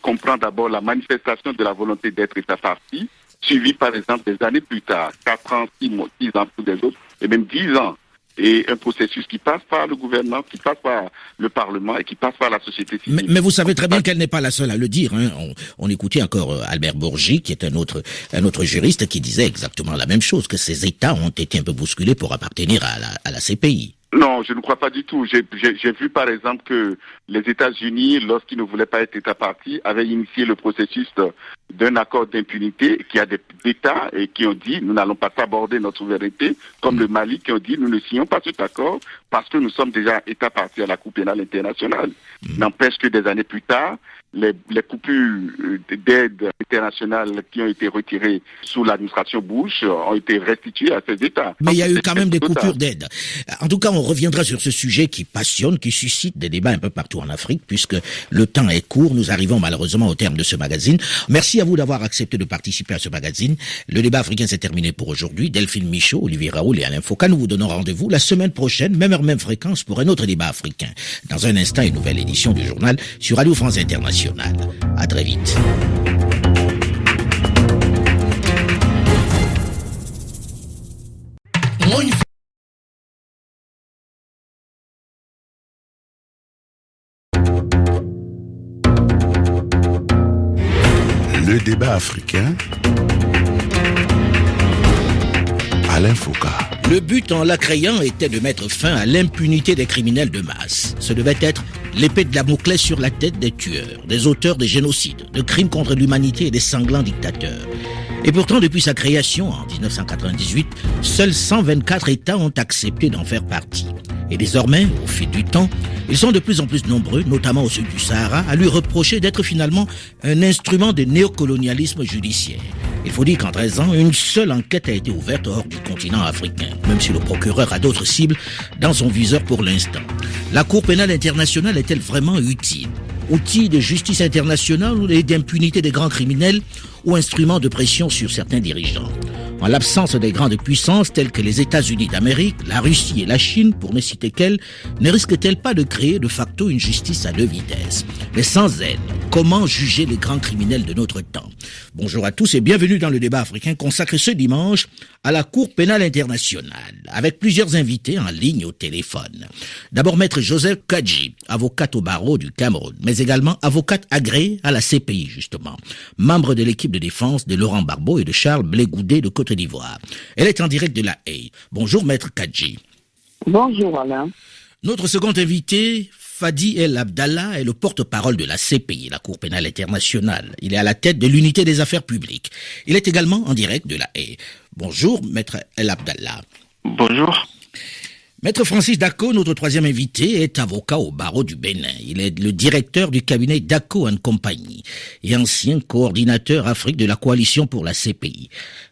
comprend d'abord la manifestation de la volonté d'être État partie, suivi par exemple des années plus tard, 4 ans, 6 ans pour des autres, et même 10 ans. Et un processus qui passe par le gouvernement, qui passe par le Parlement et qui passe par la société civile. Mais vous savez très bien qu'elle n'est pas la seule à le dire. Hein. On écoutait encore Albert Bourgi, qui est un autre juriste, qui disait exactement la même chose, que ces États ont été un peu bousculés pour appartenir à la CPI. Non, je ne crois pas du tout. J'ai vu par exemple que les États-Unis, lorsqu'ils ne voulaient pas être État partie, avaient initié le processus d'un accord d'impunité, qui a des États et qui ont dit nous n'allons pas aborder notre souveraineté, comme le Mali qui ont dit nous ne signons pas cet accord parce que nous sommes déjà État partie à la Cour pénale internationale. N'empêche que des années plus tard, les coupures d'aide internationale qui ont été retirées sous l'administration Bush ont été restituées à ces États. Mais il y a eu quand même des coupures d'aide. En tout cas, on reviendra sur ce sujet qui passionne, qui suscite des débats un peu partout en Afrique, puisque le temps est court. Nous arrivons malheureusement au terme de ce magazine. Merci à vous d'avoir accepté de participer à ce magazine. Le débat africain s'est terminé pour aujourd'hui. Delphine Michaud, Olivier Raoul et Alain Foucault, nous vous donnons rendez-vous la semaine prochaine, même heure, même fréquence, pour un autre débat africain. Dans un instant, une nouvelle édition du journal sur Radio France Internationale. À très vite. Le débat africain, Alain Foucault. Le but en la créant était de mettre fin à l'impunité des criminels de masse. Ce devait être l'épée de Damoclès sur la tête des tueurs, des auteurs de génocides, de crimes contre l'humanité et des sanglants dictateurs. Et pourtant, depuis sa création en 1998, seuls 124 États ont accepté d'en faire partie. Et désormais, au fil du temps, ils sont de plus en plus nombreux, notamment au sud du Sahara, à lui reprocher d'être finalement un instrument de néocolonialisme judiciaire. Il faut dire qu'en 13 ans, une seule enquête a été ouverte hors du continent africain, même si le procureur a d'autres cibles dans son viseur pour l'instant. La Cour pénale internationale est-elle vraiment utile ? Outil de justice internationale et d'impunité des grands criminels ou instrument de pression sur certains dirigeants ? En l'absence des grandes puissances telles que les États-Unis d'Amérique, la Russie et la Chine, pour ne citer qu'elles, ne risque-t-elle pas de créer de facto une justice à deux vitesses ? Mais sans elle, comment juger les grands criminels de notre temps ? Bonjour à tous et bienvenue dans le débat africain consacré ce dimanche à la Cour pénale internationale, avec plusieurs invités en ligne au téléphone. D'abord, maître Joseph Kadji, avocate au barreau du Cameroun, mais également avocate agréée à la CPI, justement, membre de l'équipe de défense de Laurent Gbagbo et de Charles Blé Goudé de Côte d'Ivoire. Elle est en direct de La Haye. Bonjour, maître Kadji. Bonjour, Alain. Notre second invité, Fadi El Abdallah, est le porte-parole de la CPI, la Cour pénale internationale. Il est à la tête de l'unité des affaires publiques. Il est également en direct de La Haye. Bonjour, maître El Abdallah. Bonjour. Maître Francis Dako, notre troisième invité, est avocat au barreau du Bénin. Il est le directeur du cabinet Dako & Compagnie et ancien coordinateur Afrique de la coalition pour la CPI.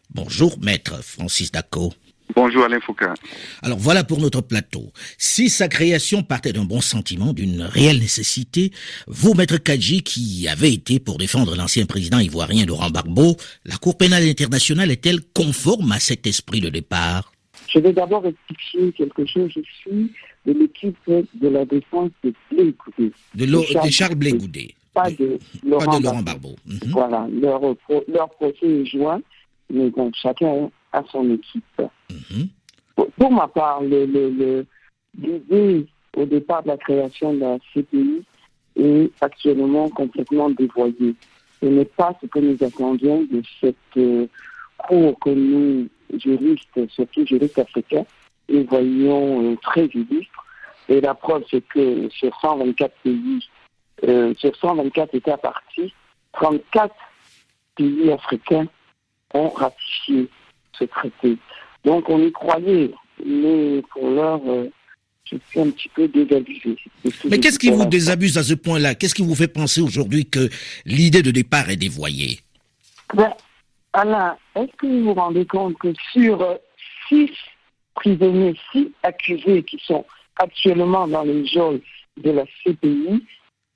Bonjour, maître Francis Dako. Bonjour Alain Foucault. Alors voilà pour notre plateau. Si sa création partait d'un bon sentiment, d'une réelle nécessité, vous, maître Kadji, qui avez été pour défendre l'ancien président ivoirien Laurent Gbagbo, la Cour pénale internationale est-elle conforme à cet esprit de départ ? Je vais d'abord expliquer quelque chose. Je suis de l'équipe de la défense de Blé Goudé. De Charles Blé Goudé. Pas de Laurent Gbagbo. Mm-hmm. Voilà, leur procès est joint, mais bon, chacun a son équipe. Mm-hmm. Pour ma part, l'idée au départ de la création de la CPI est actuellement complètement dévoyée. Ce n'est pas ce que nous attendions de cette cour que nous, juristes, surtout juristes africains, et voyons très illustres. Et la preuve, c'est que sur 124 pays, sur 124 États partis, 34 pays africains ont ratifié ce traité. Donc on y croyait, mais pour l'heure, je suis un petit peu désabusé. Mais qu'est-ce qui vous désabuse à ce point-là ? Qu'est-ce qui vous fait penser aujourd'hui que l'idée de départ est dévoyée ? Alain, est-ce que vous vous rendez compte que sur 6 prisonniers, 6 accusés qui sont actuellement dans les geôles de la CPI,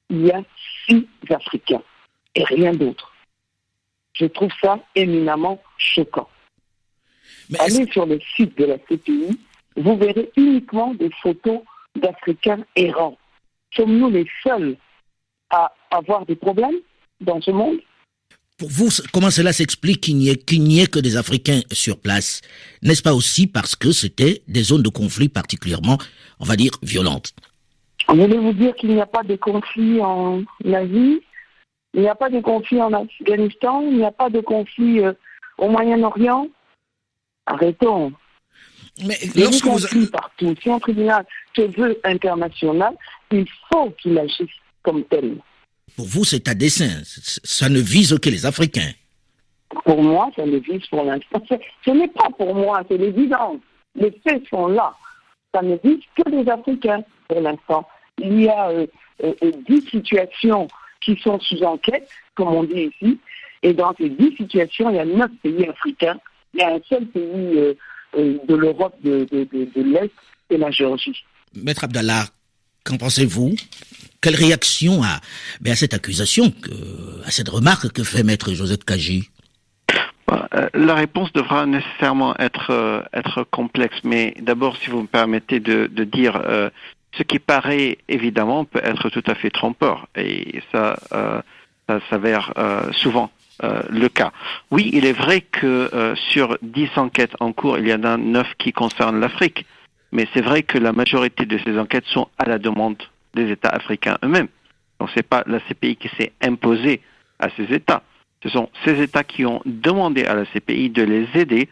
il y a 6 Africains et rien d'autre. Je trouve ça éminemment choquant. Allez sur le site de la CPI, vous verrez uniquement des photos d'Africains errants. Sommes-nous les seuls à avoir des problèmes dans ce monde ? Pour vous, comment cela s'explique qu'il n'y ait que des Africains sur place ? N'est-ce pas aussi parce que c'était des zones de conflit particulièrement, on va dire, violentes ? Voulez-vous dire qu'il n'y a pas de conflit en Asie ? Il n'y a pas de conflit en Afghanistan ? Il n'y a pas de conflit au Moyen-Orient ? Arrêtons. Mais il y a lorsque des conflits partout. Si un tribunal se veut international, il faut qu'il agisse comme tel. Pour vous, c'est à dessein. Ça ne vise que les Africains. Pour moi, ça ne vise pour l'instant. Ce n'est pas pour moi, c'est l'évidence. Les faits sont là. Ça ne vise que les Africains pour l'instant. Il y a 10 situations qui sont sous enquête, comme on dit ici. Et dans ces 10 situations, il y a 9 pays africains. Il y a un seul pays de l'Europe de l'Est, c'est la Géorgie. Maître Abdallah, qu'en pensez-vous ? Quelle réaction à cette accusation, à cette remarque que fait maître Joseph Kadji ? La réponse devra nécessairement être complexe, mais d'abord, si vous me permettez de dire ce qui paraît évidemment peut être tout à fait trompeur, et ça s'avère souvent le cas. Oui, il est vrai que sur 10 enquêtes en cours, il y en a 9 qui concernent l'Afrique, mais c'est vrai que la majorité de ces enquêtes sont à la demande des États africains eux-mêmes. Donc c'est pas la CPI qui s'est imposée à ces États. Ce sont ces États qui ont demandé à la CPI de les aider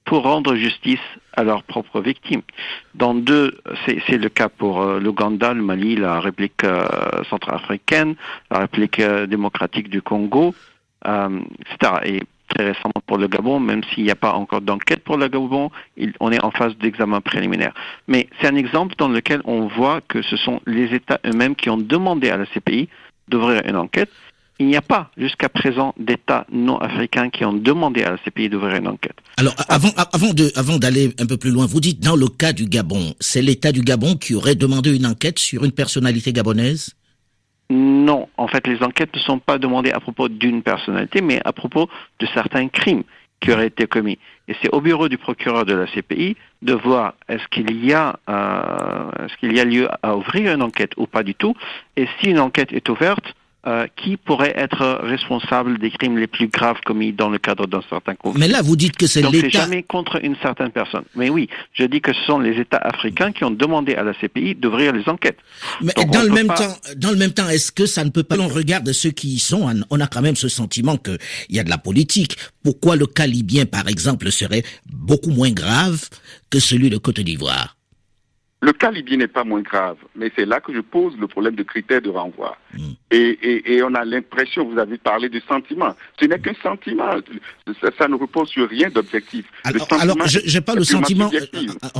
pour rendre justice à leurs propres victimes. C'est le cas pour l'Ouganda, le Mali, la République centrafricaine, la République démocratique du Congo, etc. Et très récemment pour le Gabon, même s'il n'y a pas encore d'enquête pour le Gabon, on est en phase d'examen préliminaire. Mais c'est un exemple dans lequel on voit que ce sont les États eux-mêmes qui ont demandé à la CPI d'ouvrir une enquête. Il n'y a pas, jusqu'à présent, d'États non africains qui ont demandé à la CPI d'ouvrir une enquête. Alors, avant d'aller un peu plus loin, vous dites, dans le cas du Gabon, c'est l'État du Gabon qui aurait demandé une enquête sur une personnalité gabonaise? Non, en fait, les enquêtes ne sont pas demandées à propos d'une personnalité, mais à propos de certains crimes qui auraient été commis. Et c'est au bureau du procureur de la CPI de voir est-ce qu'il y a lieu à ouvrir une enquête ou pas du tout. Et si une enquête est ouverte, qui pourrait être responsable des crimes les plus graves commis dans le cadre d'un certain conflit. Mais là, vous dites que c'est Donc, l'État... c'est jamais contre une certaine personne. Mais oui, je dis que ce sont les États africains qui ont demandé à la CPI d'ouvrir les enquêtes. Mais donc, dans le même temps, est-ce que ça ne peut pas... On regarde ceux qui y sont, on a quand même ce sentiment qu'il y a de la politique. Pourquoi le cas libyen, par exemple, serait beaucoup moins grave que celui de Côte d'Ivoire? Le cas libyen n'est pas moins grave, mais c'est là que je pose le problème de critères de renvoi. Et on a l'impression, vous avez parlé de sentiment. Ce n'est qu'un sentiment. Ça ne repose sur rien d'objectif. Alors, j'ai pas le sentiment,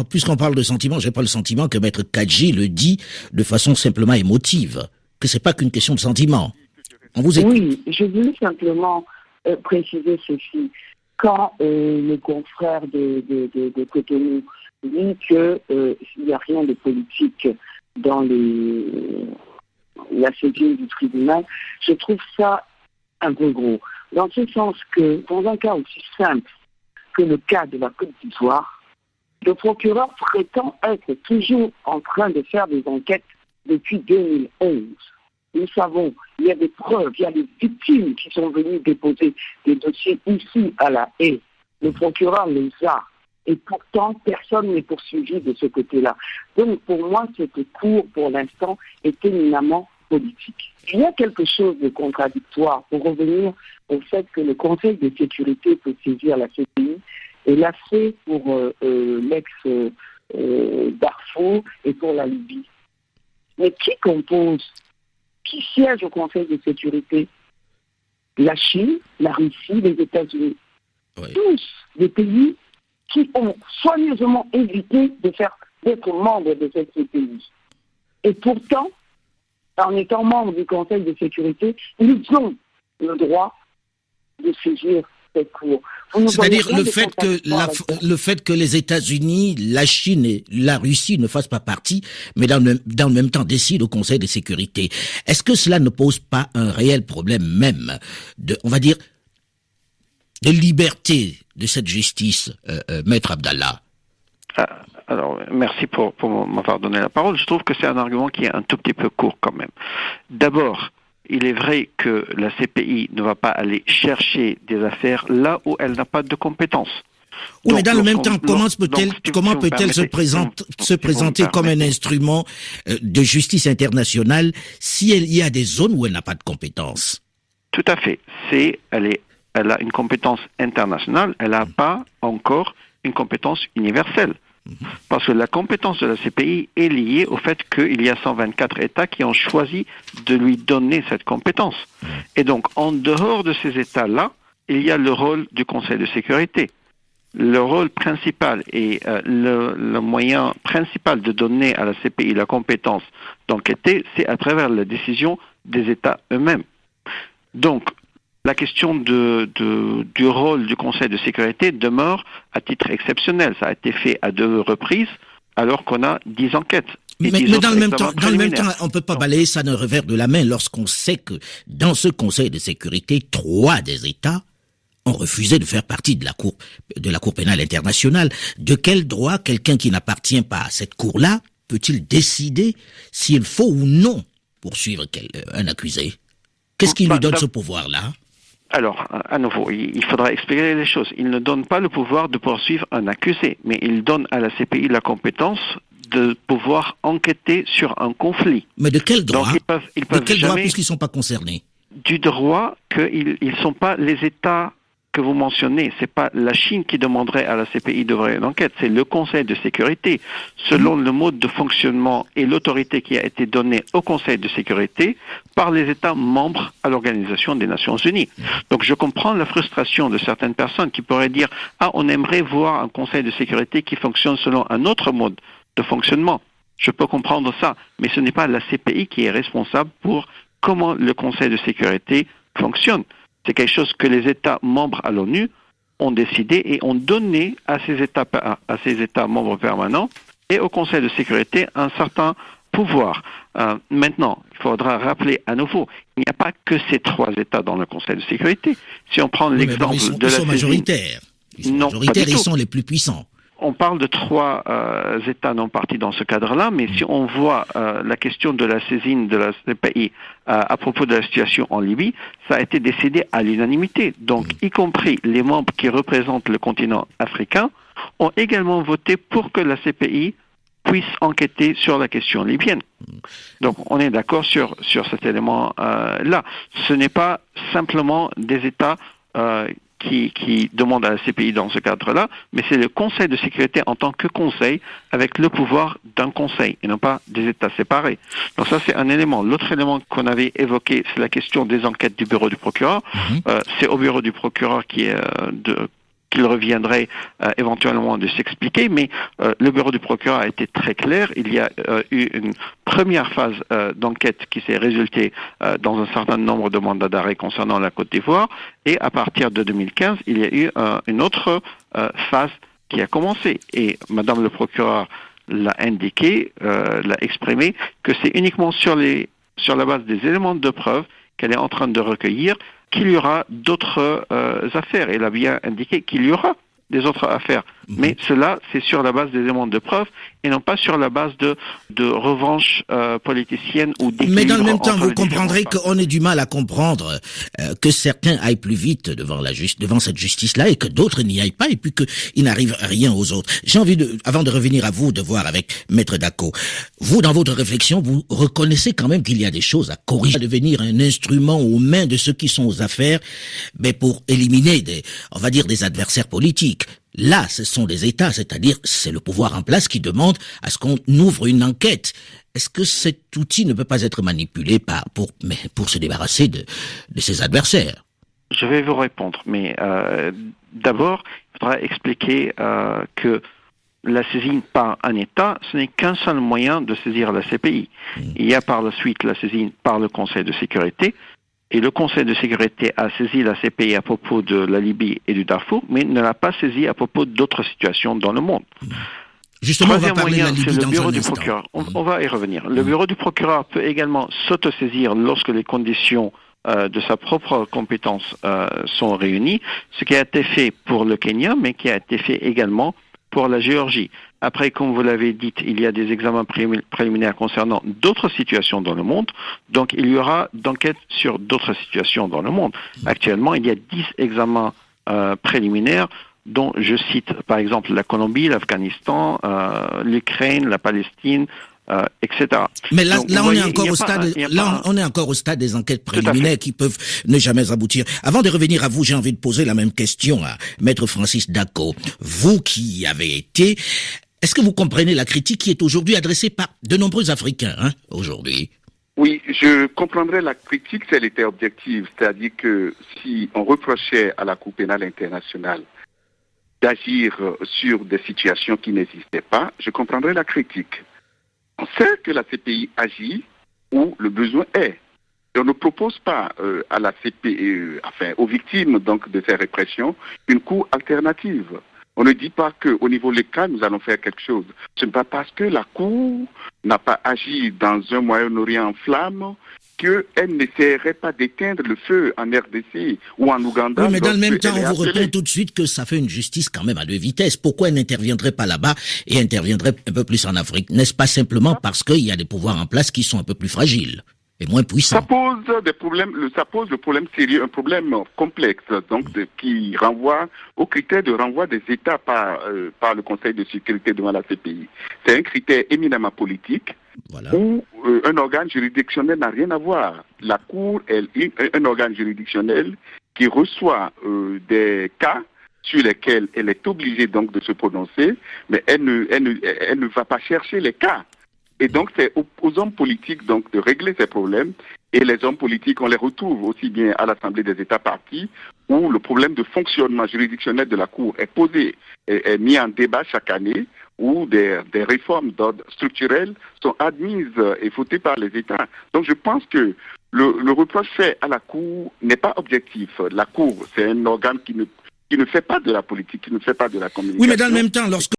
puisqu'on parle de sentiment, j'ai pas le sentiment que Maître Kadji le dit de façon simplement émotive, que c'est pas qu'une question de sentiment. On vous écoute. Oui, je voulais simplement préciser ceci. Quand le confrère de Cotonou dit qu'il n'y a rien de politique dans la saisine du tribunal, je trouve ça un peu gros. Dans ce sens que, dans un cas aussi simple que le cas de la Côte d'Ivoire, le procureur prétend être toujours en train de faire des enquêtes depuis 2011. Nous savons, il y a des preuves, il y a des victimes qui sont venues déposer des dossiers ici à La Haye. Le procureur les a. Et pourtant, personne n'est poursuivi de ce côté-là. Donc, pour moi, cette cour, pour l'instant, est éminemment politique. Il y a quelque chose de contradictoire pour revenir au fait que le Conseil de sécurité peut saisir la CPI, et l'a fait pour l'ex-Darfour et pour la Libye. Mais qui siège au Conseil de sécurité? La Chine, la Russie, les États-Unis. Oui. Tous des pays qui ont soigneusement évité d'être membres de cette CPI. Et pourtant, en étant membres du Conseil de sécurité, ils ont le droit de saisir cette cour. C'est-à-dire le fait que les États-Unis, la Chine et la Russie ne fassent pas partie, mais dans le même temps décident au Conseil de sécurité. Est-ce que cela ne pose pas un réel problème même de liberté de cette justice, Maître Abdallah? Alors, merci pour m'avoir donné la parole. Je trouve que c'est un argument qui est un tout petit peu court quand même. D'abord, il est vrai que la CPI ne va pas aller chercher des affaires là où elle n'a pas de compétences. Oui, mais dans le même temps, comment peut-elle se présenter comme un instrument de justice internationale si il y a des zones où elle n'a pas de compétences? Tout à fait. Elle a une compétence internationale, elle n'a pas encore une compétence universelle. Parce que la compétence de la CPI est liée au fait qu'il y a 124 États qui ont choisi de lui donner cette compétence. Et donc, en dehors de ces États-là, il y a le rôle du Conseil de sécurité. Le rôle principal et le moyen principal de donner à la CPI la compétence d'enquêter, c'est à travers la décision des États eux-mêmes. Donc, la question du rôle du Conseil de sécurité demeure à titre exceptionnel. Ça a été fait à 2 reprises, alors qu'on a 10 enquêtes. Mais dans le même temps, on ne peut pas balayer ça d'un revers de la main lorsqu'on sait que dans ce Conseil de sécurité, 3 des États ont refusé de faire partie de la Cour pénale internationale. De quel droit quelqu'un qui n'appartient pas à cette Cour-là peut-il décider s'il faut ou non poursuivre un accusé? Qu'est-ce qui lui donne ce pouvoir-là? Alors, à nouveau, il faudra expliquer les choses. Il ne donne pas le pouvoir de poursuivre un accusé, mais il donne à la CPI la compétence de pouvoir enquêter sur un conflit. Mais de quel droit? Donc, ils peuvent de quel droit, puisqu'ils ne sont pas concernés? Du droit qu'ils ne sont pas les États que vous mentionnez, c'est pas la Chine qui demanderait à la CPI d'ouvrir une enquête, c'est le Conseil de sécurité. Selon le mode de fonctionnement et l'autorité qui a été donnée au Conseil de sécurité par les États membres à l'Organisation des Nations Unies. Donc je comprends la frustration de certaines personnes qui pourraient dire « Ah, on aimerait voir un Conseil de sécurité qui fonctionne selon un autre mode de fonctionnement ». Je peux comprendre ça, mais ce n'est pas la CPI qui est responsable pour comment le Conseil de sécurité fonctionne. C'est quelque chose que les États membres à l'ONU ont décidé et ont donné à ces États membres permanents et au Conseil de sécurité un certain pouvoir. Maintenant, il faudra rappeler à nouveau, il n'y a pas que ces 3 États dans le Conseil de sécurité. Si on prend l'exemple de la ils sont majoritaires. Ils sont majoritaires et ils sont les plus puissants. On parle de 3 États non partis dans ce cadre-là, mais si on voit la question de la saisine de la CPI à propos de la situation en Libye, ça a été décidé à l'unanimité. Donc, y compris les membres qui représentent le continent africain ont également voté pour que la CPI puisse enquêter sur la question libyenne. Donc, on est d'accord sur cet élément-là. Ce n'est pas simplement des États qui demande à la CPI dans ce cadre-là, mais c'est le Conseil de sécurité en tant que conseil, avec le pouvoir d'un conseil, et non pas des États séparés. Donc ça, c'est un élément. L'autre élément qu'on avait évoqué, c'est la question des enquêtes du bureau du procureur. C'est au bureau du procureur qu'il reviendrait éventuellement de s'expliquer, mais le bureau du procureur a été très clair. Il y a eu une première phase d'enquête qui s'est résultée dans un certain nombre de mandats d'arrêt concernant la Côte d'Ivoire, et à partir de 2015, il y a eu une autre phase qui a commencé. Et Madame le procureur l'a indiqué, l'a exprimé, que c'est uniquement sur la base des éléments de preuve qu'elle est en train de recueillir qu'il y aura d'autres affaires. Elle a bien indiqué qu'il y aura des autres affaires. Mais cela, c'est sur la base des éléments de preuve et non pas sur la base de revanche politicienne ou d'équilibre. Mais dans le même temps, vous comprendrez qu'on ait du mal à comprendre que certains aillent plus vite devant cette justice-là et que d'autres n'y aillent pas et puis qu'il n'arrive rien aux autres. J'ai envie avant de revenir à vous, de voir avec Maître Dako. Vous, dans votre réflexion, vous reconnaissez quand même qu'il y a des choses à corriger, à devenir un instrument aux mains de ceux qui sont aux affaires, mais pour éliminer des adversaires politiques. Là, ce sont des États, c'est-à-dire c'est le pouvoir en place qui demande à ce qu'on ouvre une enquête. Est-ce que cet outil ne peut pas être manipulé pour se débarrasser de ses adversaires? Je vais vous répondre, mais d'abord, il faudra expliquer que la saisine par un État, ce n'est qu'un seul moyen de saisir la CPI. Il y a par la suite la saisine par le Conseil de sécurité. Et le Conseil de sécurité a saisi la CPI à propos de la Libye et du Darfour, mais ne l'a pas saisi à propos d'autres situations dans le monde. Justement, on va parler de la Libye c'est le dans bureau un du instant. procureur. On va y revenir. Le bureau du procureur peut également s'autosaisir lorsque les conditions de sa propre compétence sont réunies, ce qui a été fait pour le Kenya, mais qui a été fait également pour la Géorgie. Après, comme vous l'avez dit, il y a des examens préliminaires concernant d'autres situations dans le monde. Donc, il y aura d'enquêtes sur d'autres situations dans le monde. Actuellement, il y a 10 examens préliminaires dont je cite, par exemple, la Colombie, l'Afghanistan, l'Ukraine, la Palestine, etc. Mais là, Donc, on voyez, est encore on est encore au stade des enquêtes préliminaires qui peuvent ne jamais aboutir. Avant de revenir à vous, j'ai envie de poser la même question à Maître Francis Dako. Vous qui y avez été, est-ce que vous comprenez la critique qui est aujourd'hui adressée par de nombreux Africains, aujourd'hui? Oui, je comprendrais la critique si elle était objective, c'est-à-dire que si on reprochait à la Cour pénale internationale d'agir sur des situations qui n'existaient pas, je comprendrais la critique. On sait que la CPI agit où le besoin est. Et on ne propose pas à la CPI, aux victimes donc de ces répressions, une cour alternative. On ne dit pas qu'au niveau local, nous allons faire quelque chose. Ce n'est pas parce que la Cour n'a pas agi dans un Moyen-Orient en flammes qu'elle n'essaierait pas d'éteindre le feu en RDC ou en Ouganda. Oui, mais dans le même temps, on vous répond tout de suite que ça fait une justice quand même à 2 vitesses. Pourquoi elle n'interviendrait pas là-bas et interviendrait un peu plus en Afrique? N'est-ce pas simplement parce qu'il y a des pouvoirs en place qui sont un peu plus fragiles et moins puissants? Ça pose des problèmes, ça pose le problème sérieux, un problème complexe, donc qui renvoie aux critères de renvoi des États par le Conseil de sécurité devant la CPI. C'est un critère éminemment politique. Voilà. Où un organe juridictionnel n'a rien à voir. La Cour est un organe juridictionnel qui reçoit des cas sur lesquels elle est obligée donc de se prononcer, mais elle ne va pas chercher les cas. Et donc c'est aux hommes politiques donc de régler ces problèmes. Et les hommes politiques, on les retrouve aussi bien à l'Assemblée des États partis, où le problème de fonctionnement juridictionnel de la Cour est posé, est mis en débat chaque année, où des réformes d'ordre structurel sont admises et votées par les États. Donc je pense que le reproche fait à la Cour n'est pas objectif. La Cour, c'est un organe qui ne fait pas de la politique, qui ne fait pas de la communication. Oui, mais dans le même temps, lorsque